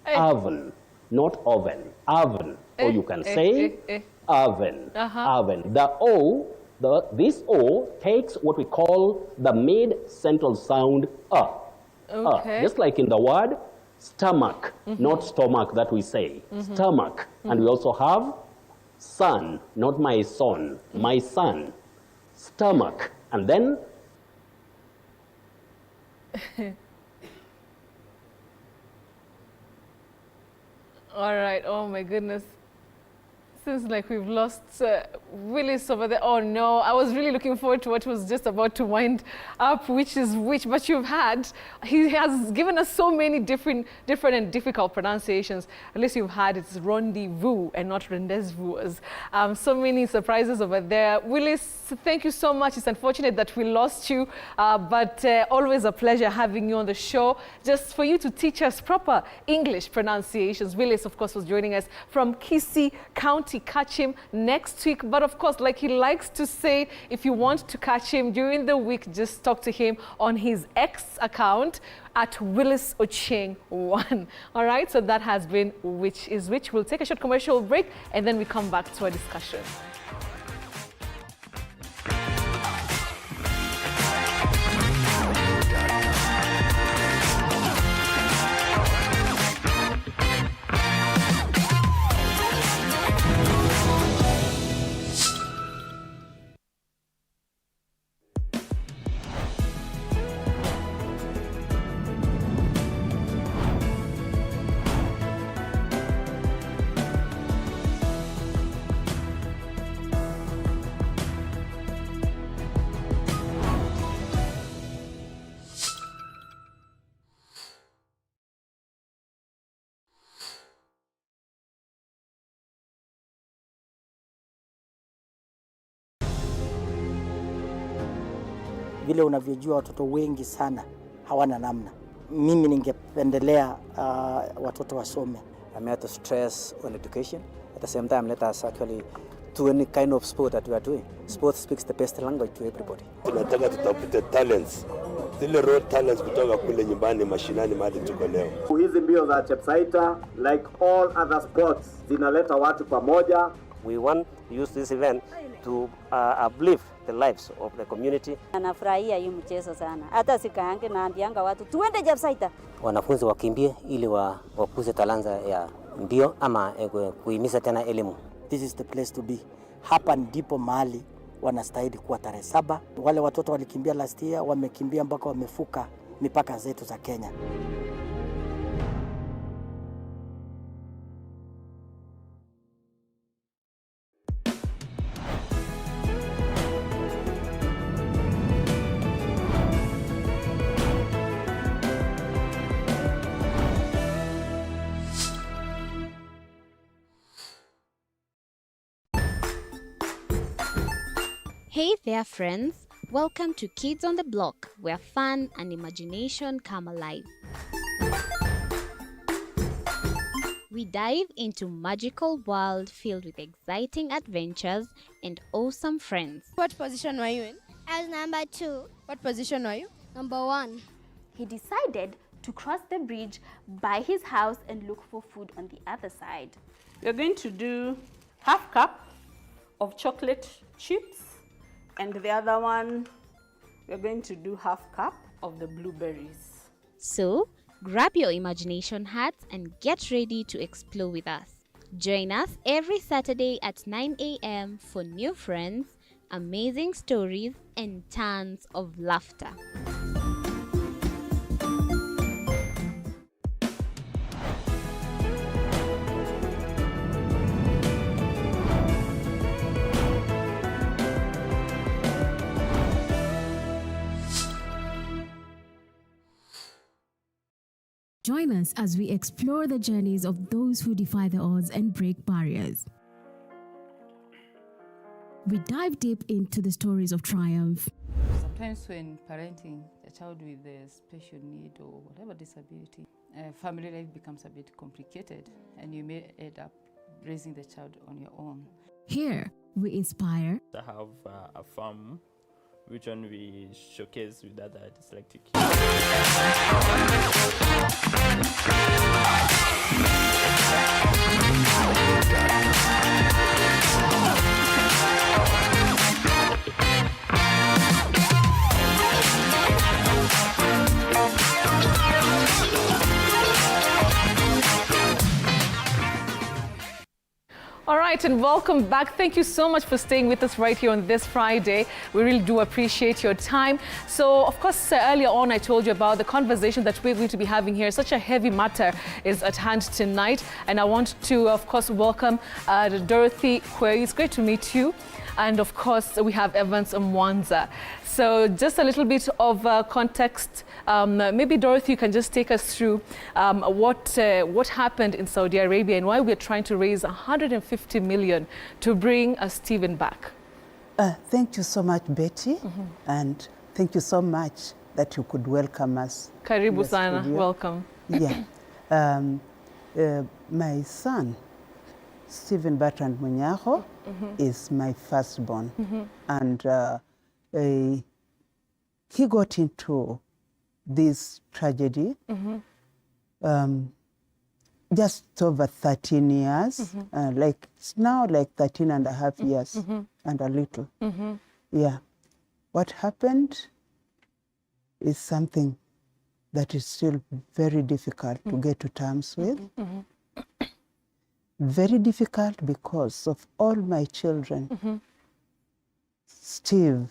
oven, not oven, oven. Or you can say oven, oven. This O takes what we call the mid-central sound just like in the word stomach, not stomach that we say, stomach. And we also have son, not my son, my son, stomach. And then all right. Oh my goodness. Seems like we've lost Willis over there. Oh no, I was really looking forward to what was just about to wind up, which is which, but he has given us so many different and difficult pronunciations. At least you've had it's rendezvous and not rendezvous. So many surprises over there. Willis, thank you so much. It's unfortunate that we lost you, but always a pleasure having you on the show, just for you to teach us proper English pronunciations. Willis, of course, was joining us from Kisii County. Catch him next week, but of course, like he likes to say, if you want to catch him during the week, just talk to him on his X account at Willis Ocheng 1. All right, so that has been Which is Which. We'll take a short commercial break and then we come back to our discussion. Vile unavyojua watoto wengi sana hawana namna. Mimi ningependelea watoto wasome. I'm here to stress on education. At the same time, let us actually do any kind of sport that we are doing. Sport speaks the best language to everybody. Tunataka tutafute talents, zile raw talents kutoka kule nyumbani mashinani mahali tuko leo. Hizi mbio za Chepsaita, like all other sports, zinaleta watu pamoja. We want to use this event to uplift the lives of the community. Anafurahia hii mchezo sana. Hata sikaange naambianga watu tuende Chepsaita. Wanafunzi wakimbie ili wakuze talanta ya mbio ama kuhimiza tena elimu. This is the place to be. Hapa ndipo mahali wanastahili kuwa tarehe 7. Wale watoto walikimbia last year wamekimbia mpaka wamefuka mipaka zetu za Kenya. Hey there, friends. Welcome to Kids on the Block, where fun and imagination come alive. We dive into magical world filled with exciting adventures and awesome friends. What position were you in? I was number 2. What position were you? Number 1. He decided to cross the bridge by his house and look for food on the other side. We're going to do half cup of chocolate chips, and the other one, we're going to do half cup of the blueberries. So, grab your imagination hats and get ready to explore with us. Join us every Saturday at 9 a.m. for new friends, amazing stories, and tons of laughter. Join us as we explore the journeys of those who defy the odds and break barriers. We dive deep into the stories of triumph. Sometimes when parenting a child with a special need or whatever disability, family life becomes a bit complicated and you may end up raising the child on your own. Here, we inspire. I have a farm which one we showcase with other dyslexic All right, and welcome back. Thank you so much for staying with us right here on this Friday. We really do appreciate your time. So, of course, earlier on, I told you about the conversation that we're going to be having here. Such a heavy matter is at hand tonight. And I want to, of course, welcome Dorothy Kwei. It's great to meet you. And, of course, we have Evans Mwanza. So just a little bit of context. Maybe, Dorothy, you can just take us through what happened in Saudi Arabia and why we're trying to raise 150 million to bring Stephen back. Thank you so much, Betty. And thank you so much that you could welcome us. Karibu sana, welcome. Yeah. My son, Stephen Bertrand Munyaho, is my firstborn. And he got into this tragedy just over 13 years, like it's now like 13 and a half years and a little. Yeah. What happened is something that is still very difficult to get to terms with. Very difficult because of all my children. Steve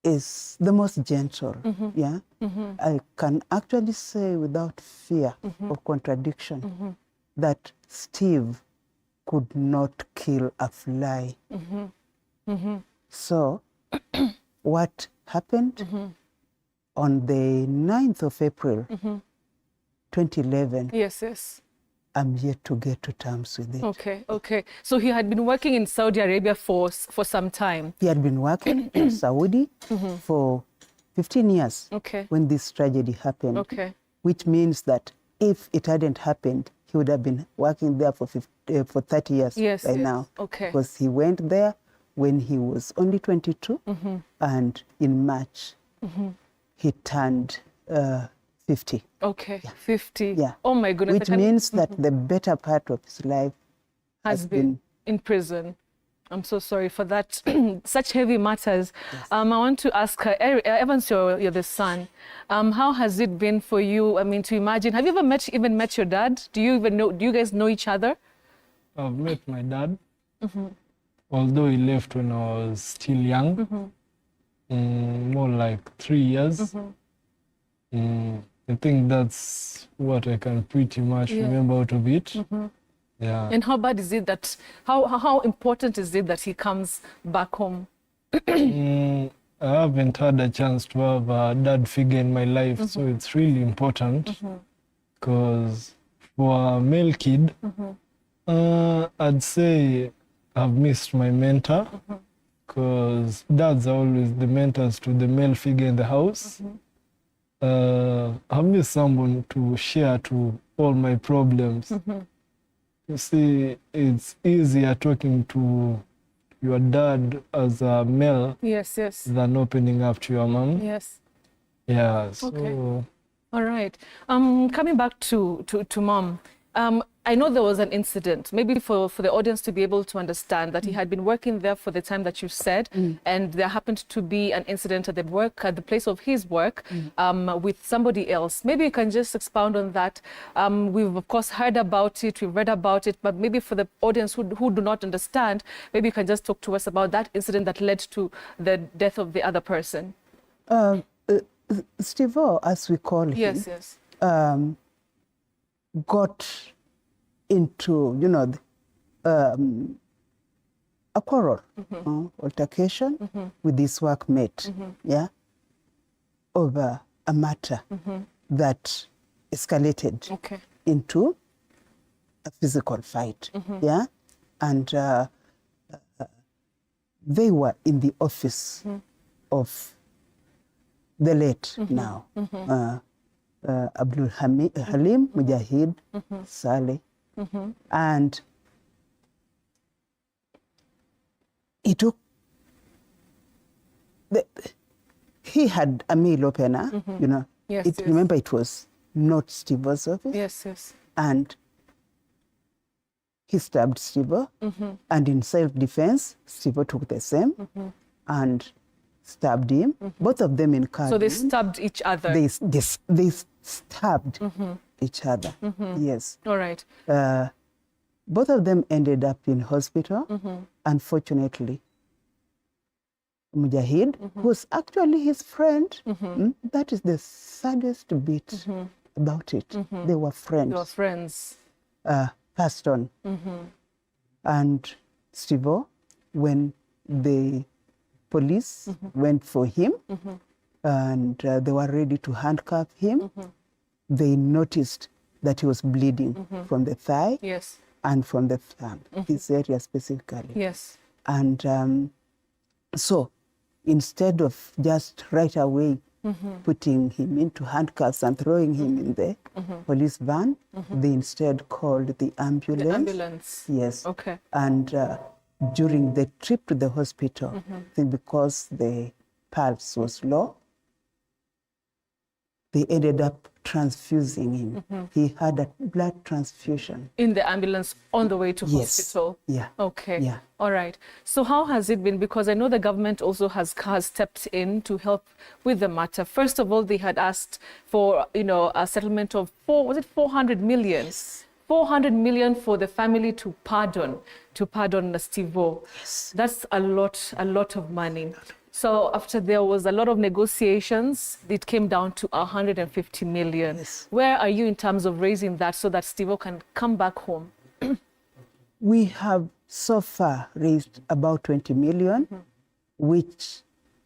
is the most gentle, yeah? I can actually say without fear of contradiction that Steve could not kill a fly. So what happened on the 9th of April, 2011, yes, I'm yet to get to terms with it. Okay, okay. So he had been working in Saudi Arabia for some time. He had been working in Saudi for 15 years when this tragedy happened. Okay. Which means that if it hadn't happened, he would have been working there for 30 years by now. Okay. Because he went there when he was only 22, and in March, he turned 50. Okay, yeah. 50. Yeah. Oh my goodness. Which means that the better part of his life has been in prison. I'm so sorry for that. Such heavy matters. Yes. I want to ask Evans, you're the son. How has it been for you? I mean, to imagine, have you ever even met your dad? Do you guys know each other? I've met my dad, although he left when I was still young, more like 3 years. I think that's what I can pretty much remember out of it. Yeah. And how bad is it that, how important is it that he comes back home? I haven't had a chance to have a dad figure in my life, so it's really important because for a male kid, I'd say I've missed my mentor because dads are always the mentors to the male figure in the house. I've missed someone to share to all my problems. You see, it's easier talking to your dad as a male than opening up to your mom. Yes. Yeah, so... Okay. All right. Coming back to mom, I know there was an incident, maybe for the audience to be able to understand that he had been working there for the time that you said, and there happened to be an incident at the place of his work with somebody else. Maybe you can just expound on that. We've of course heard about it, we've read about it, but maybe for the audience who do not understand, maybe you can just talk to us about that incident that led to the death of the other person. Steve-O, as we call him, got into, a quarrel, altercation with his workmate, over a matter that escalated into a physical fight, and they were in the office of the late now, Abdul Halim Mujahid Saleh, and he took he had a meal opener, remember it was not Steve-O's office. And he stabbed Steve-O, and in self-defense, Steve-O took the same and stabbed him. Both of them in car. So they stabbed each other. They stabbed each other. Yes. All right. Both of them ended up in hospital. Unfortunately, Mujahid, who's actually his friend, that is the saddest bit about it. They were friends. They were friends. Passed on. And Steve-O, when the police went for him and they were ready to handcuff him, they noticed that he was bleeding from the thigh and from the thumb, this area specifically. Yes. And so instead of just right away putting him into handcuffs and throwing him in the police van, they instead called the ambulance. The ambulance. Yes. Okay. And during the trip to the hospital, I think because the pulse was low, they ended up transfusing him. He had a blood transfusion. In the ambulance on the way to hospital? Yeah. Okay. Yeah. All right. So how has it been? Because I know the government also has stepped in to help with the matter. First of all, they had asked for, a settlement of 400 million? Yes. 400 million for the family to pardon Steve-O. Yes. That's a lot of money. So after there was a lot of negotiations, it came down to 150 million. Yes. Where are you in terms of raising that so that Steve-O can come back home? We have so far raised about 20 million, which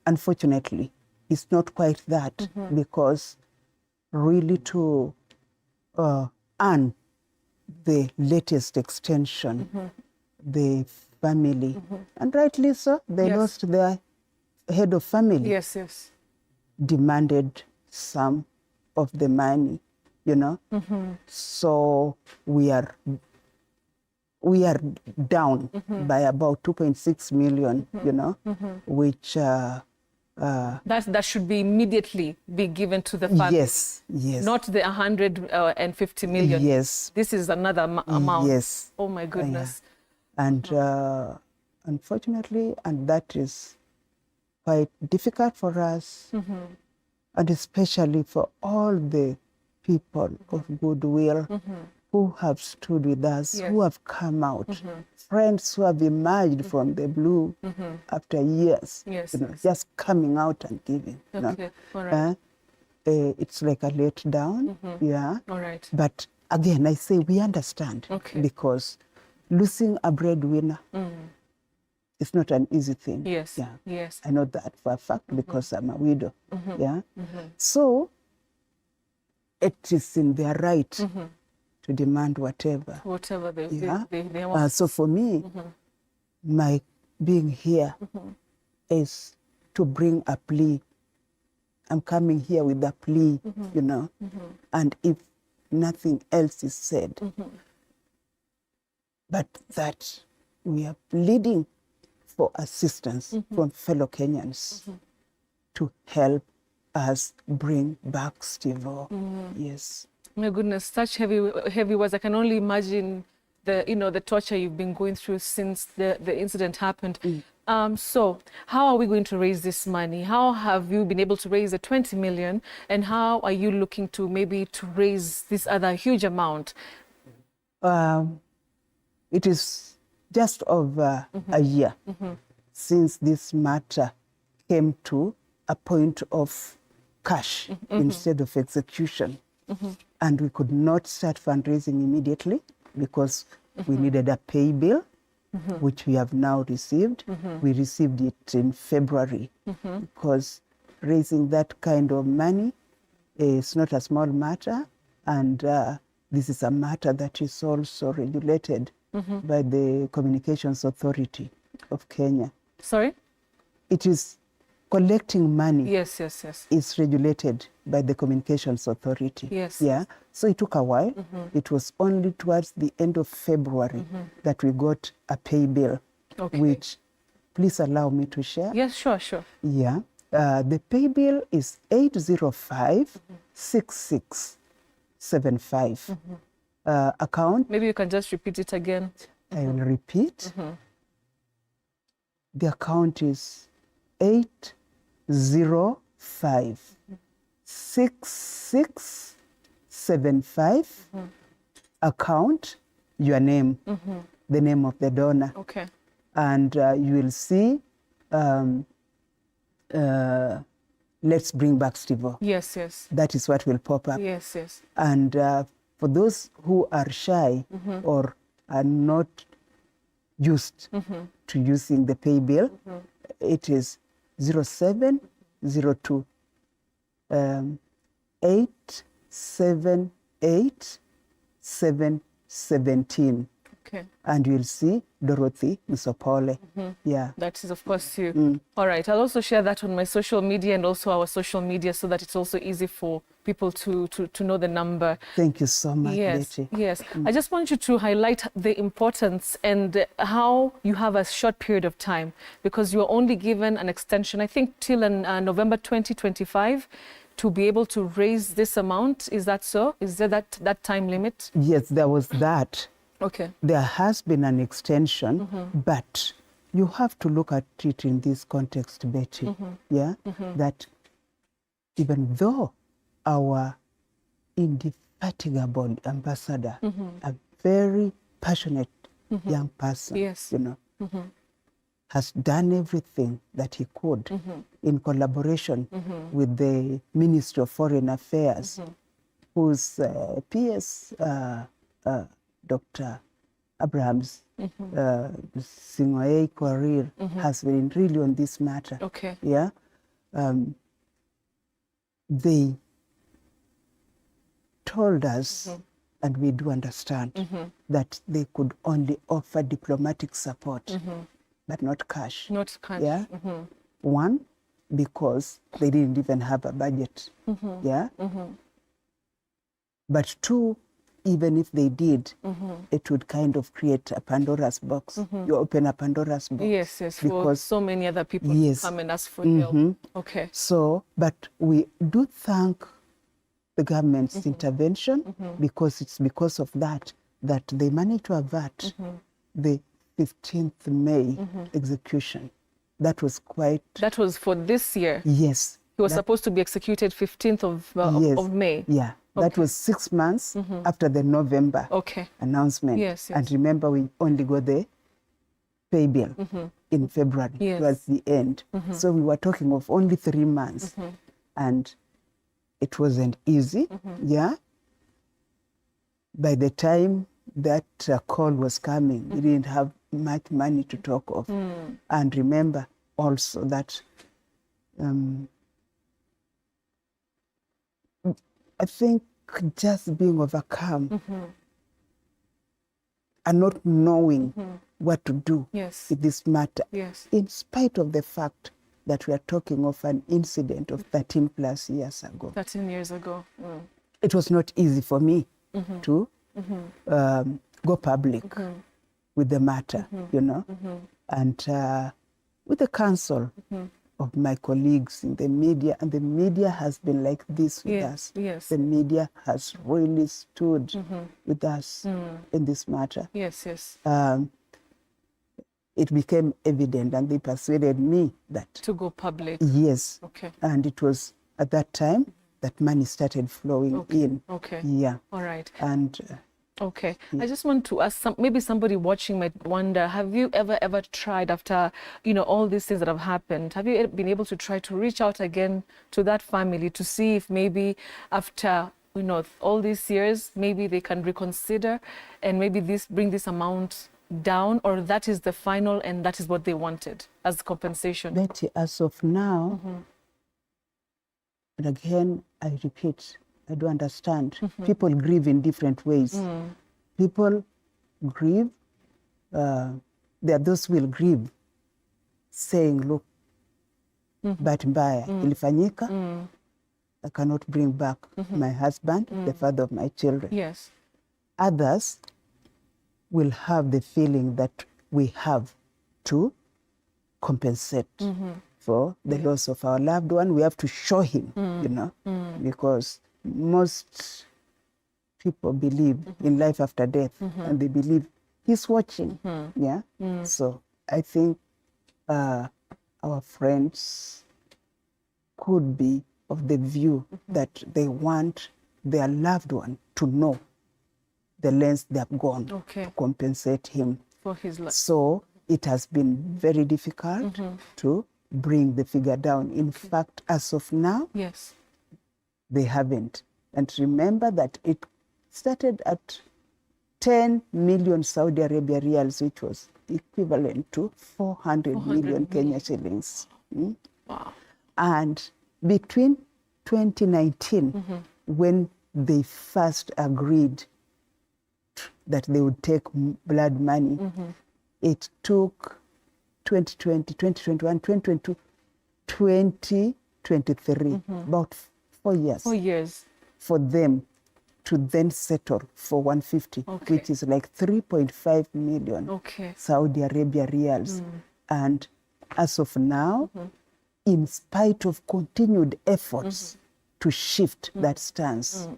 unfortunately is not quite that, because really to earn the latest extension, the family, and rightly so, they lost their head of family. Yes, yes. Demanded some of the money, you know. So we are down by about 2.6 million, you know, which that should be immediately be given to the family. Yes, yes. Not the 150 million. Yes. This is another amount. Yes. Oh my goodness. And unfortunately, and that is quite difficult for us, and especially for all the people of goodwill who have stood with us, who have come out, friends who have emerged from the blue after years, Yes, you know, just coming out and giving. You know. Okay, all right. It's like a letdown, yeah. All right. But again, I say we understand because losing a breadwinner is not an easy thing. Yes, yeah. yes. I know that for a fact because I'm a widow, yeah. So it is in their right to demand whatever. Whatever they Yeah. want. So for me, my being here is to bring a plea. I'm coming here with a plea, you know, and if nothing else is said, but that we are pleading for assistance from fellow Kenyans to help us bring back Steve-O. Yes. My goodness, such heavy words. I can only imagine the torture you've been going through since the incident happened. So how are we going to raise this money? How have you been able to raise the 20 million? And how are you looking to maybe to raise this other huge amount? It is just over a year since this matter came to a point of cash instead of execution. And we could not start fundraising immediately because we needed a pay bill, which we have now received. We received it in February because raising that kind of money is not a small matter. And this is a matter that is also regulated by the Communications Authority of Kenya. Sorry? It is collecting money. Yes, yes, yes. Is regulated by the Communications Authority. Yes. Yeah. So it took a while. It was only towards the end of February that we got a pay bill, which, please allow me to share. Yes, sure, sure. Yeah. The pay bill is 805-6675. Account. Maybe you can just repeat it again. I will repeat. The account is 805-6675. Account, your name, the name of the donor. Okay. And you will see, let's bring back Steve-O. Yes, yes. That is what will pop up. Yes, yes. And for those who are shy or are not used to using the pay bill, it is 0702 878 717. Okay. And you'll see Dorothy Nsopole. Yeah. That is, of course, you. All right. I'll also share that on my social media and also our social media so that it's also easy for people to know the number. Thank you so much, yes, Betty. Yes. I just want you to highlight the importance and how you have a short period of time because you are only given an extension, I think, till November 2025 to be able to raise this amount. Is that so? Is there that time limit? Yes, there was that. Okay. There has been an extension, but you have to look at it in this context, Betty. Yeah, that even though our indefatigable ambassador, a very passionate young person, yes, you know, has done everything that he could in collaboration with the Ministry of Foreign Affairs, whose PS, Dr. Abrahams Singoei Kwarir has been really on this matter. Okay. Yeah. They told us and we do understand that they could only offer diplomatic support, but not cash. Not cash. Yeah. One, because they didn't even have a budget. Yeah. But two, even if they did, it would kind of create a Pandora's box. You open a Pandora's box. Yes, yes, because for so many other people to come and ask for help. Okay. So, but we do thank the government's intervention because it's because of that they managed to avert the 15th May execution. That was quite... That was for this year? Yes. He was supposed to be executed 15th of May? Yeah. Okay. That was 6 months after the November announcement. Yes, yes. And remember, we only got the pay bill in February. Yes. Towards the end. So we were talking of only 3 months. And it wasn't easy. Yeah. By the time that call was coming, we didn't have much money to talk of. And remember also that I think just being overcome and not knowing what to do with this matter, in spite of the fact that we are talking of an incident of 13 plus years ago. 13 years ago. It was not easy for me to go public with the matter, you know, and with the counsel of my colleagues in the media, and the media has been like this with us. Yes. The media has really stood with us in this matter. Yes, yes. It became evident, and they persuaded me that... To go public. Yes. Okay. And it was at that time that money started flowing in. Okay. Yeah. All right. And... Okay. I just want to ask, maybe somebody watching might wonder, have you ever tried after, you know, all these things that have happened, have you been able to try to reach out again to that family to see if maybe after, you know, all these years, maybe they can reconsider and maybe bring this amount down, or that is the final and that is what they wanted as compensation? Betty, as of now, and again, I repeat, I do understand. People grieve in different ways. People grieve. There are those who will grieve, saying, look, bahati mbaya ilifanyika. I cannot bring back my husband, the father of my children. Yes. Others will have the feeling that we have to compensate for the loss of our loved one. We have to show him, you know, because most people believe in life after death, and they believe he's watching. Yeah. So I think our friends could be of the view that they want their loved one to know the lengths they have gone to compensate him for his life. So it has been very difficult to bring the figure down. In fact, as of now, they haven't. And remember that it started at 10 million Saudi Arabia riyals, which was equivalent to 400 million Kenya shillings. Wow. And between 2019, when they first agreed that they would take blood money, it took 2020, 2021, 2022, 2023, about 4 years. 4 years. For them to then settle for 150, which is like 3.5 million Saudi Arabia riyals. And as of now, in spite of continued efforts to shift that stance,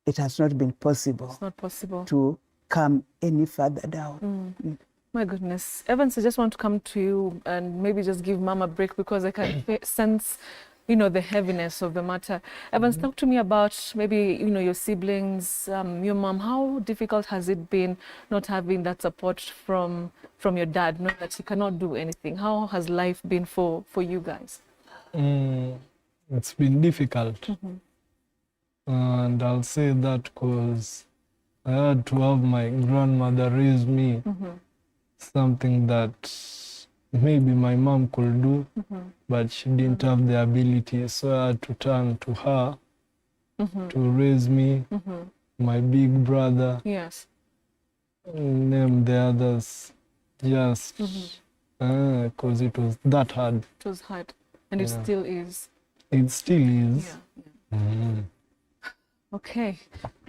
it has not been possible, it's not possible to come any further down. My goodness. Evans, I just want to come to you and maybe just give Mom a break, because I can sense, you know, the heaviness of the matter. Evans, talk to me about maybe, you know, your siblings, your mom. How difficult has it been not having that support from your dad, knowing that he cannot do anything? How has life been for you guys? It's been difficult. And I'll say that because I had to have my grandmother raise me, something that maybe my mom could do, but she didn't have the ability. So I had to turn to her to raise me my big brother. Yes. Name the others. Just because it was that hard. It was hard. And it still is. It still is. Yeah. Okay.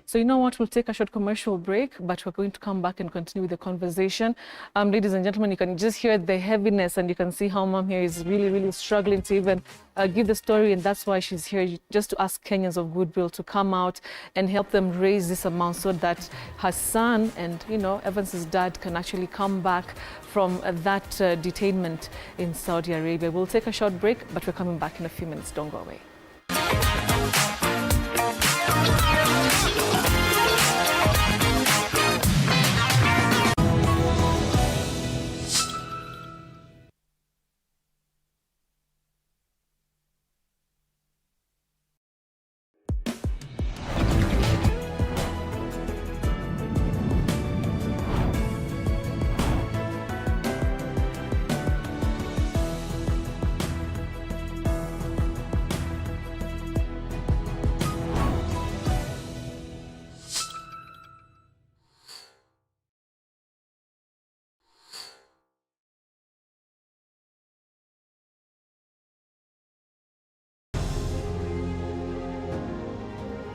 So you know what? We'll take a short commercial break, but we're going to come back and continue with the conversation. Ladies and gentlemen, you can just hear the heaviness, and you can see how Mom here is really, really struggling to even give the story, and that's why she's here, just to ask Kenyans of goodwill to come out and help them raise this amount so that her son and, you know, Evans's dad can actually come back from that detainment in Saudi Arabia. We'll take a short break, but we're coming back in a few minutes. Don't go away.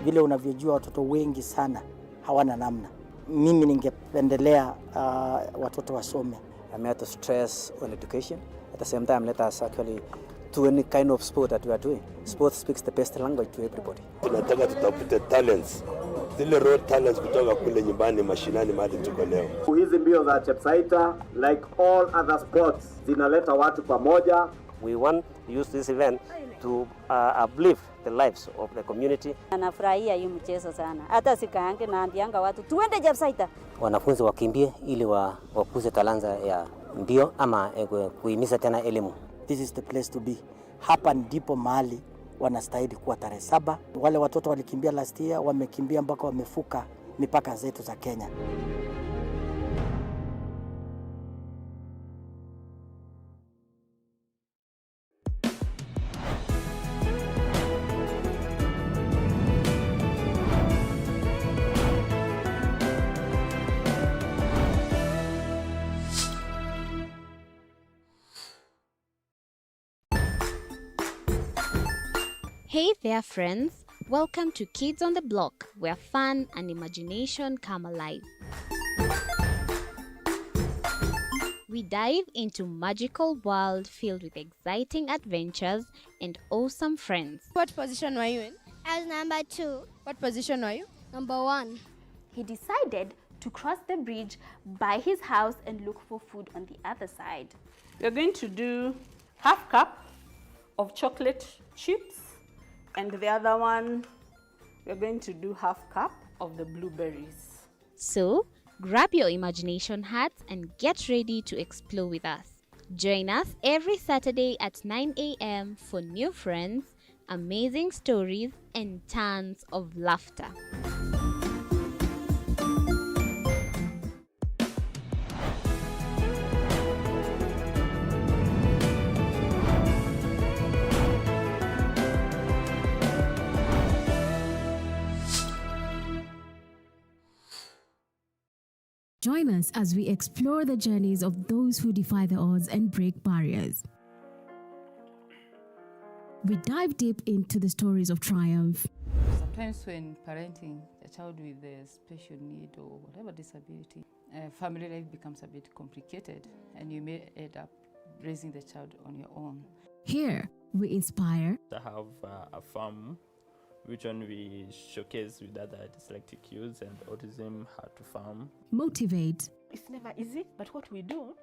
Vile unavyojua watoto wengi sana hawana namna. Mimi ningependelea watoto wasome. I'm here to stress on education. At the same time, let us actually do any kind of sport that we are doing. Sport speaks the best language to everybody. Tunataka tutafute talents. Zile raw talents kutoka kule nyumbani mashinani mahali tuko leo. Hizi mbio za Chepsaita, like all other sports, zinaleta watu pamoja. We want to use this event to uplift the lives of the community. Anafurahia hii mchezo sana. Hata sikaange na ambianga watu tuende Chepsaita. Wanafunzi wakimbie ili wakuze talanta ya mbio ama kuhimiza tena elimu. This is the place to be. Hapa ndipo mahali wanastahili kuwa tarehe 7. Wale watoto walikimbia last year, wamekimbia mpaka wamefuka mipaka zetu za Kenya. Hey there, friends. Welcome to Kids on the Block, where fun and imagination come alive. We dive into magical world filled with exciting adventures and awesome friends. What position were you in? I was number 2. What position were you? Number 1. He decided to cross the bridge by his house and look for food on the other side. We're going to do half cup of chocolate chips, and the other one, we're going to do half cup of the blueberries. So, grab your imagination hats and get ready to explore with us. Join us every Saturday at 9 a.m. for new friends, amazing stories, and tons of laughter. Join us as we explore the journeys of those who defy the odds and break barriers. We dive deep into the stories of triumph. Sometimes when parenting a child with a special need or whatever disability, family life becomes a bit complicated and you may end up raising the child on your own. Here, we inspire. I have a farm which one we showcase with other dyslexic youths and autism, how to farm. Motivate. It's never easy, but what we do,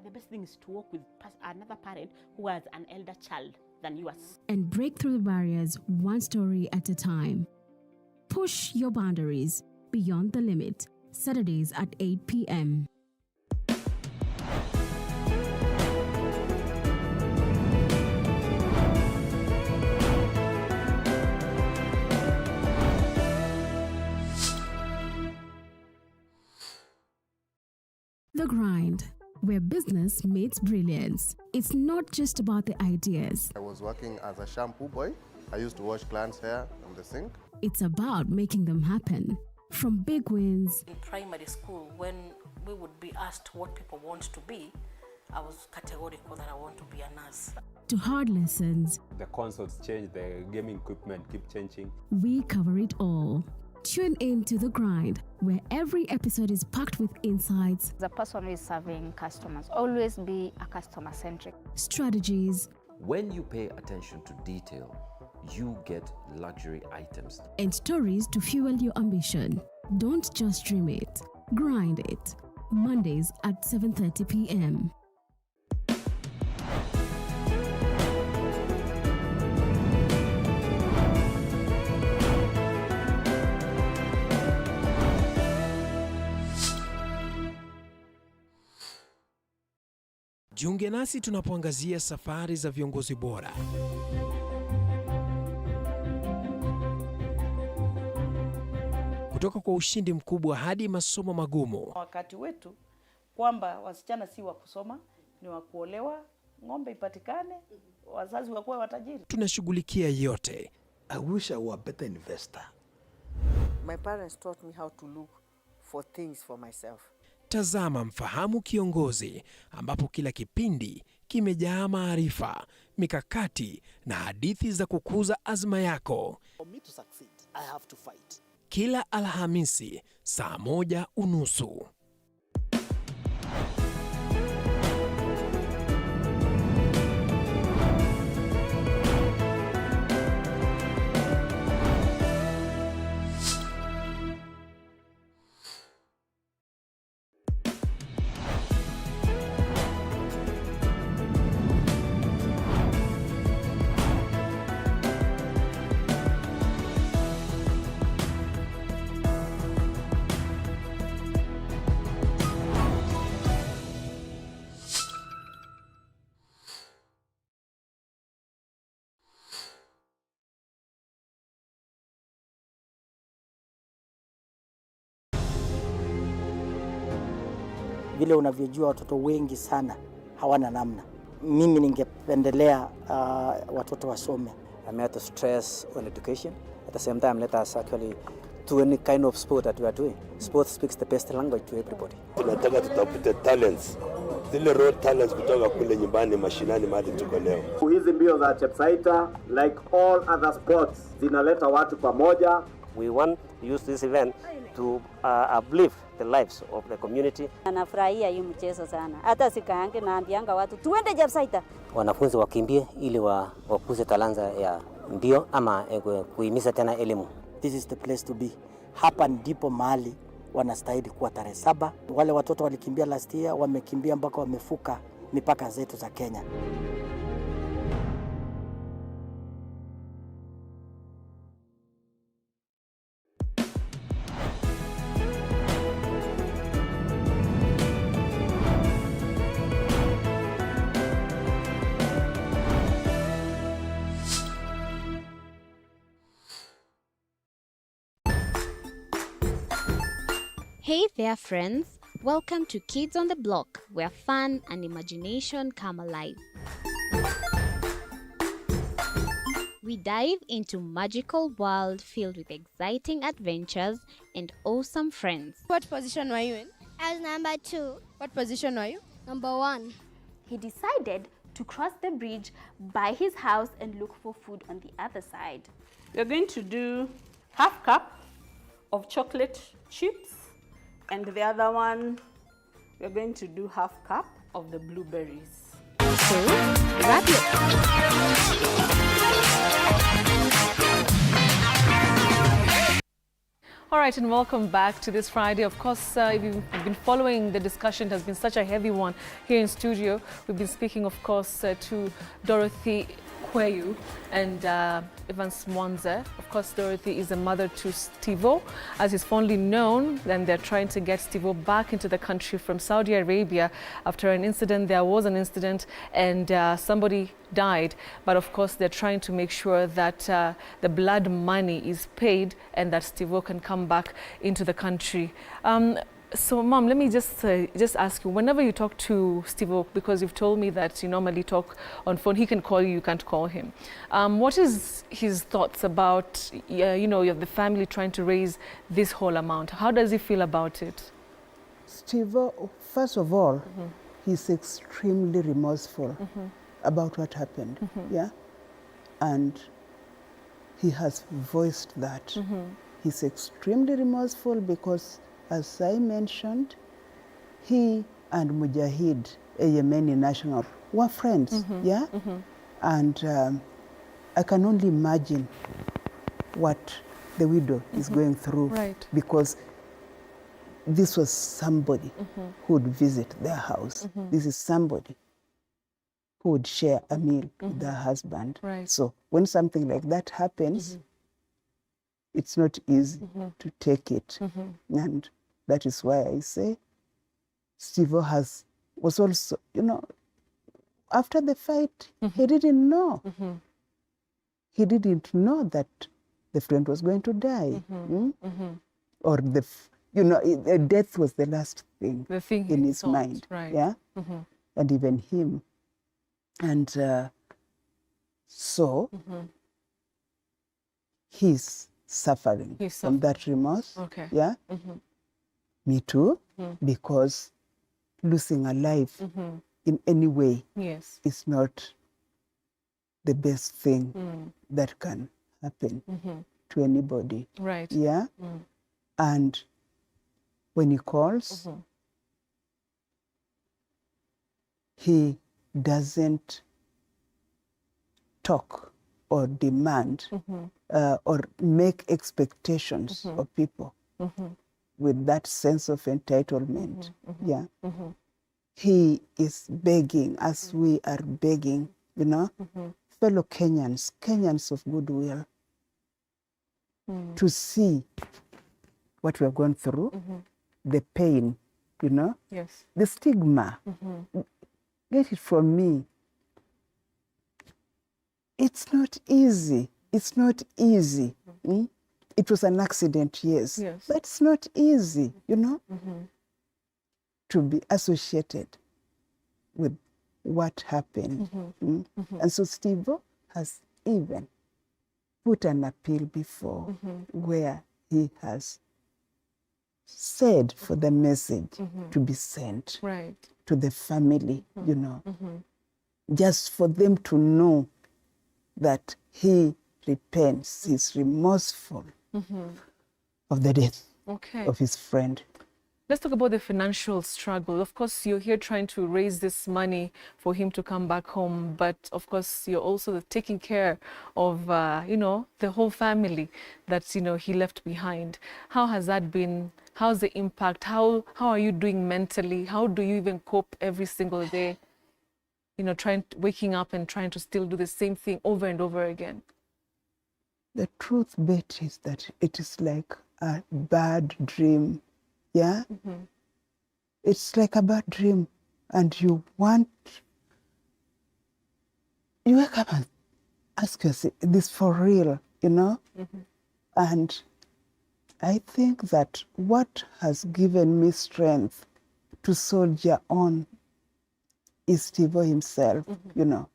the best thing is to work with another parent who has an elder child than yours. And break through the barriers one story at a time. Push your boundaries beyond the limit. Saturdays at 8 p.m. The Grind, where business meets brilliance. It's not just about the ideas. I was working as a shampoo boy. I used to wash clients' hair on the sink. It's about making them happen. From big wins In primary school, when we would be asked what people want to be, I was categorical that I want to be a nurse. to hard lessons, The consoles change, the gaming equipment keep changing. we cover it all. Tune in to The Grind, where every episode is packed with insights, The person who is serving customers, always be a customer-centric. strategies, When you pay attention to detail, you get luxury items. and stories to fuel your ambition. Don't just dream it, grind it. Mondays at 7:30 p.m. Jiunge nasi tunapoangazia safari za viongozi bora. Kutoka kwa ushindi mkubwa hadi masomo magumu. Wakati wetu kwamba wasichana si wa kusoma, ni wa kuolewa, ng'ombe ipatikane, wazazi wakuwe watajiri. Tunashughulikia yote. I wish I were a better investor. My parents taught me how to look for things for myself. Tazama Mfahamu Kiongozi, ambapo kila kipindi kimejaa maarifa, mikakati na hadithi za kukuza azma yako. For me to succeed, I have to fight. Kila Alhamisi saa 1:30. Vile unavyojua watoto wengi sana hawana namna. Mimi ningependelea watoto wasome. I'm here to stress on education. At the same time, let us actually do any kind of sport that we are doing. Sport speaks the best language to everybody. Tunataka tutafute talents, zile raw talents kutoka kule nyumbani mashinani mahali tuko leo. Hizi mbio za Chepsaita, like all other sports, zinaleta watu pamoja. We want to use this event to uplift the lives of the community. Anafurahia hii mchezo sana. Hata sikaange naambianga watu tuende Chepsaita. Wanafunzi wakimbie ili wakuze talanta ya mbio ama kuhimiza tena elimu. This is the place to be. Hapa ndipo mahali wanastahili kuwa tarehe 7. Wale watoto walikimbia last year, wamekimbia mpaka wamefuka mipaka zetu za Kenya. Hey there, friends. Welcome to Kids on the Block, where fun and imagination come alive. We dive into magical world filled with exciting adventures and awesome friends. What position were you in? I was number 2. What position were you? Number 1. He decided to cross the bridge by his house and look for food on the other side. We're going to do half cup of chocolate chips, and the other one, we're going to do half cup of the blueberries. So, grab your... All right, and welcome back to this Friday. Of course, if you've been following the discussion, it has been such a heavy one here in studio. We've been speaking, of course, to Dorothy Kweyu and Evans Mwanze. Of course, Dorothy is a mother to Steve-O, as he's fondly known. Then they're trying to get Steve-O back into the country from Saudi Arabia after an incident. There was an incident and somebody died. But of course, they're trying to make sure that the blood money is paid and that Steve-O can come back into the country. So, Mom, let me just ask you, whenever you talk to Steve Oak, because you've told me that you normally talk on phone, he can call you, you can't call him. What is his thoughts about, you know, the family trying to raise this whole amount? How does he feel about it? Steve, first of all, he's extremely remorseful about what happened, yeah? And he has voiced that. He's extremely remorseful because, as I mentioned, he and Mujahid, a Yemeni national, were friends, yeah? And I can only imagine what the widow is going through, because this was somebody who would visit their house. This is somebody who would share a meal with their husband. So when something like that happens, it's not easy to take it. And that is why I say Steve was also, you know, after the fight, he didn't know. He didn't know that the friend was going to die. Or you know, death was the last thing, in his mind. Yeah? And even him. And so he's suffering from that remorse. Yeah? Me too, because losing a life in any way is not the best thing that can happen to anybody. Yeah? And when he calls, he doesn't talk or demand or make expectations of people with that sense of entitlement. Yeah. He is begging, as we are begging, you know, fellow Kenyans, Kenyans of goodwill, to see what we have gone through, the pain, you know, the stigma. Get it from me. It's not easy. It's not easy. It was an accident, yes. But it's not easy, you know, to be associated with what happened. And so Steve has even put an appeal before where he has said for the message to be sent to the family, you know, just for them to know that he repents, he's remorseful of the death of his friend. Let's talk about the financial struggle. Of course, you're here trying to raise this money for him to come back home, but of course, you're also taking care of, you know, the whole family that, you know, he left behind. How has that been? How's the impact? How are you doing mentally? How do you even cope every single day? You know, waking up and trying to still do the same thing over and over again. The truth, Betty, is that it is like a bad dream. Yeah? It's like a bad dream. And you wake up and ask yourself, is this for real, you know? And I think that what has given me strength to soldier on is Steve himself, you know,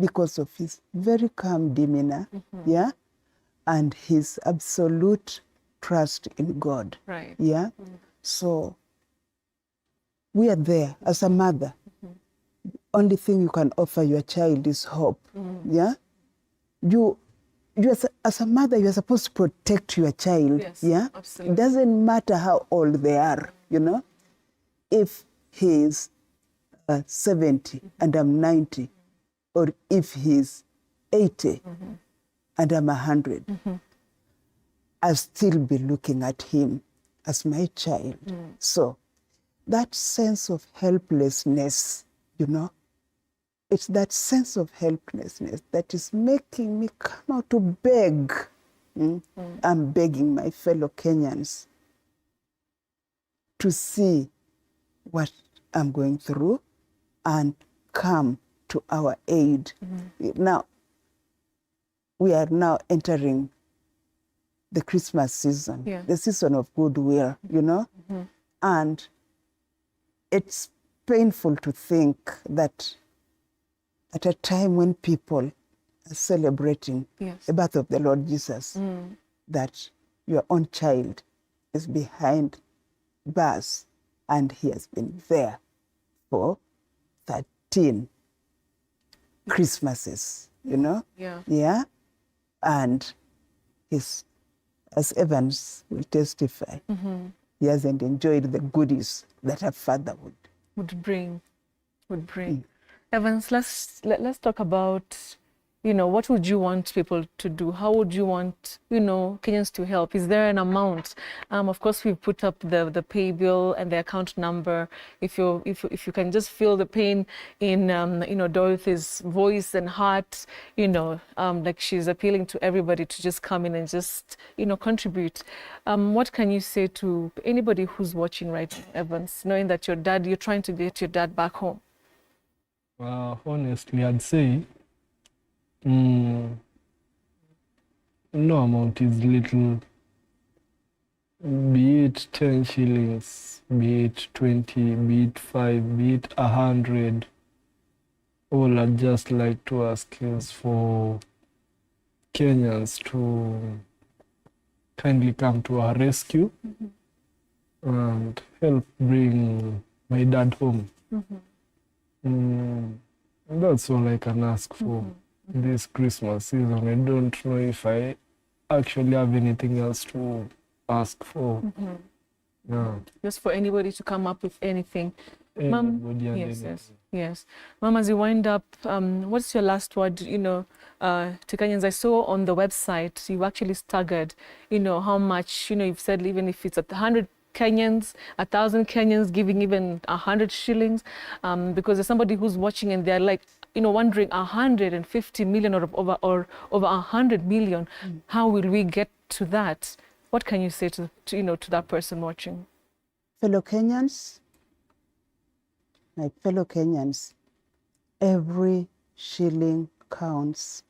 because of his very calm demeanor, yeah, and his absolute trust in God, yeah. So we are there as a mother. Only thing you can offer your child is hope, yeah. You as a mother, you are supposed to protect your child, yeah. Absolutely. It doesn't matter how old they are, you know. If he is 70 and I'm 90, or if he's 80 and I'm 100, I'll still be looking at him as my child. So that sense of helplessness, you know, it's that sense of helplessness that is making me come out to beg. I'm begging my fellow Kenyans to see what I'm going through and come to our aid. Now, we are now entering the Christmas season, the season of goodwill, you know? And it's painful to think that at a time when people are celebrating the birth of the Lord Jesus, that your own child is behind bars and he has been there for 13 Christmases, you know? Yeah. And he's, as Evans will testify, he hasn't enjoyed the goodies that a father would bring. Evans, let's talk about, you know, what would you want people to do? How would you want, you know, Kenyans to help? Is there an amount? Of course, we've put up the pay bill and the account number. If you can just feel the pain in, you know, Dorothy's voice and heart, you know, like she's appealing to everybody to just come in and just, you know, contribute. What can you say to anybody who's watching right now, Evans, knowing that you're trying to get your dad back home? Honestly, I'd say no amount is little, be it 10 shillings, be it 20, be it 5, be it 100. All I'd just like to ask is for Kenyans to kindly come to our rescue and help bring my dad home. That's all I can ask for. This Christmas season. I don't know if I actually have anything else to ask for. Just for anybody to come up with anything. Mom, yes. Mom, as you wind up, what's your last word, you know, to Kenyans? I saw on the website, you actually staggered, you know, how much, you know, you've said even if it's 100 Kenyans, 1,000 Kenyans giving even 100 shillings, because there's somebody who's watching and they're like, you know, wondering 150 million or over 100 million, how will we get to that? What can you say to you know, to that person watching? Fellow Kenyans, my fellow Kenyans, every shilling counts,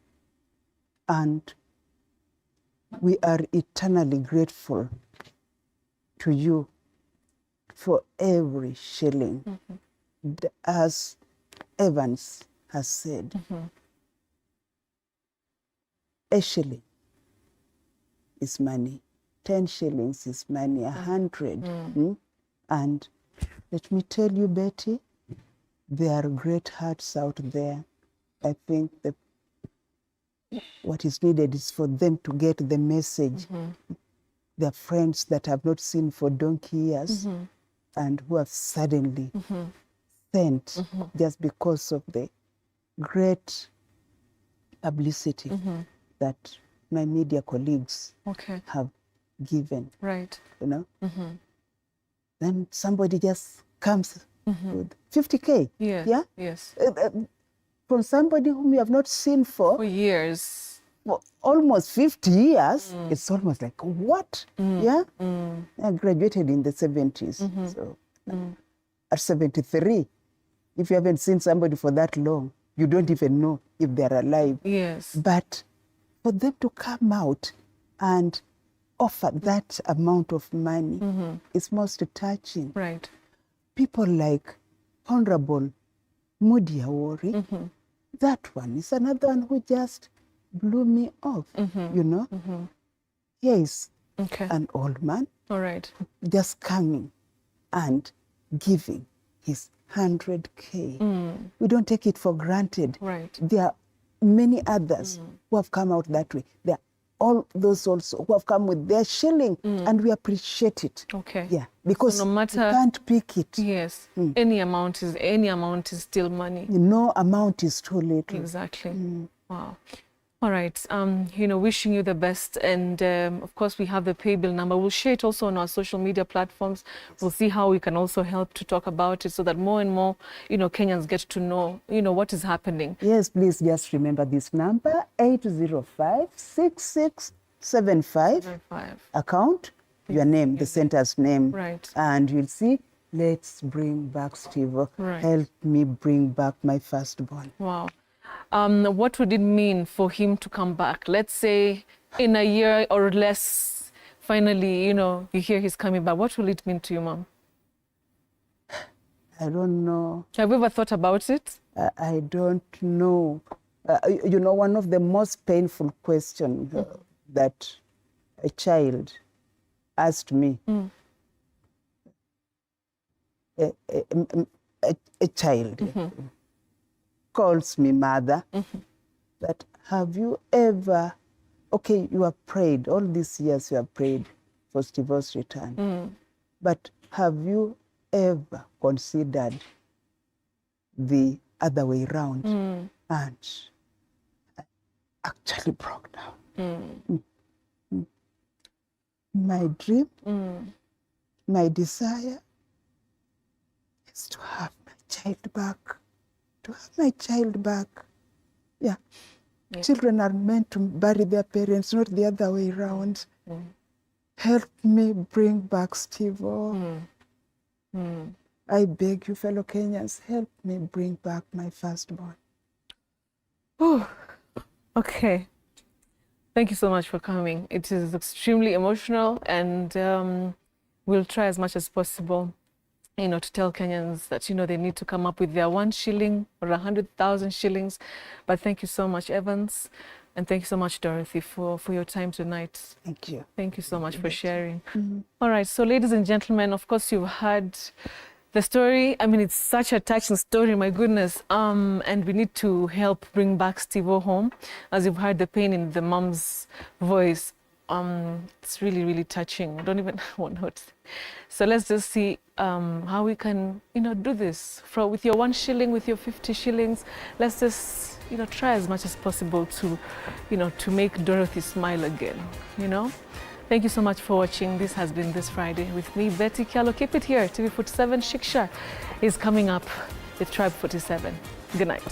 and we are eternally grateful to you for every shilling. As Evans has said, a shilling is money, 10 shillings is money, 100. And let me tell you, Betty, there are great hearts out there. I think what is needed is for them to get the message. Their friends that have not seen for donkey years and who have suddenly sent just because of the great publicity that my media colleagues have given. Right. You know? Then somebody just comes with 50K. Yeah? Yes. From somebody whom you have not seen for years. For almost 50 years. It's almost like, what? Yeah? I graduated in the 70s. So at 73, if you haven't seen somebody for that long, you don't even know if they're alive. Yes. But for them to come out and offer that amount of money is most touching. Right. People like Honorable Mudi Awori, that one is another one who just blew me off, you know? Here is an old man. All right. Just coming and giving his 100K. We don't take it for granted. Right. There are many others who have come out that way. There are all those also who have come with their shilling, and we appreciate it. Okay. Yeah, because so no matter, you can't pick it. Yes. Any amount is still money. No amount is too little. Exactly. Wow. All right. You know, wishing you the best. And of course, we have the pay bill number. We'll share it also on our social media platforms. We'll see how we can also help to talk about it so that more and more, you know, Kenyans get to know, you know, what is happening. Yes, please just remember this number, 805-6675. Account, your name, the center's name. Right. And you'll see, let's bring back Steve. Right. Help me bring back my firstborn. Wow. What would it mean for him to come back? Let's say in a year or less, finally, you know, you hear he's coming back. What will it mean to you, Mom? I don't know. Have you ever thought about it? I don't know. You know, one of the most painful questions that a child asked me, a child calls me mother, that have you ever, okay, you have prayed, all these years you have prayed for Stevo's return, but have you ever considered the other way around? And I actually broke down. My dream, my desire is to have my child back. To have my child back. Yeah. Children are meant to bury their parents, not the other way around. Help me bring back Stevo. I beg you, fellow Kenyans, help me bring back my firstborn. Oh, okay. Thank you so much for coming. It is extremely emotional, and we'll try as much as possible, to tell Kenyans that, they need to come up with their 1 shilling or 100,000 shillings. But thank you so much, Evans. And thank you so much, Dorothy, for your time tonight. Thank you. Thank you so much for sharing. All right, so ladies and gentlemen, of course, you've heard the story. I mean, it's such a touching story, my goodness. And we need to help bring back Stevo home. As you've heard the pain in the mom's voice, it's really, really touching. I don't even want to. So let's just see how we can, do this. With your 1 shilling, with your 50 shillings, let's just, try as much as possible to, to make Dorothy smile again, Thank you so much for watching. This has been This Friday with me, Betty Kialo. Keep it here. TV47 Shiksha is coming up with Tribe 47. Good night.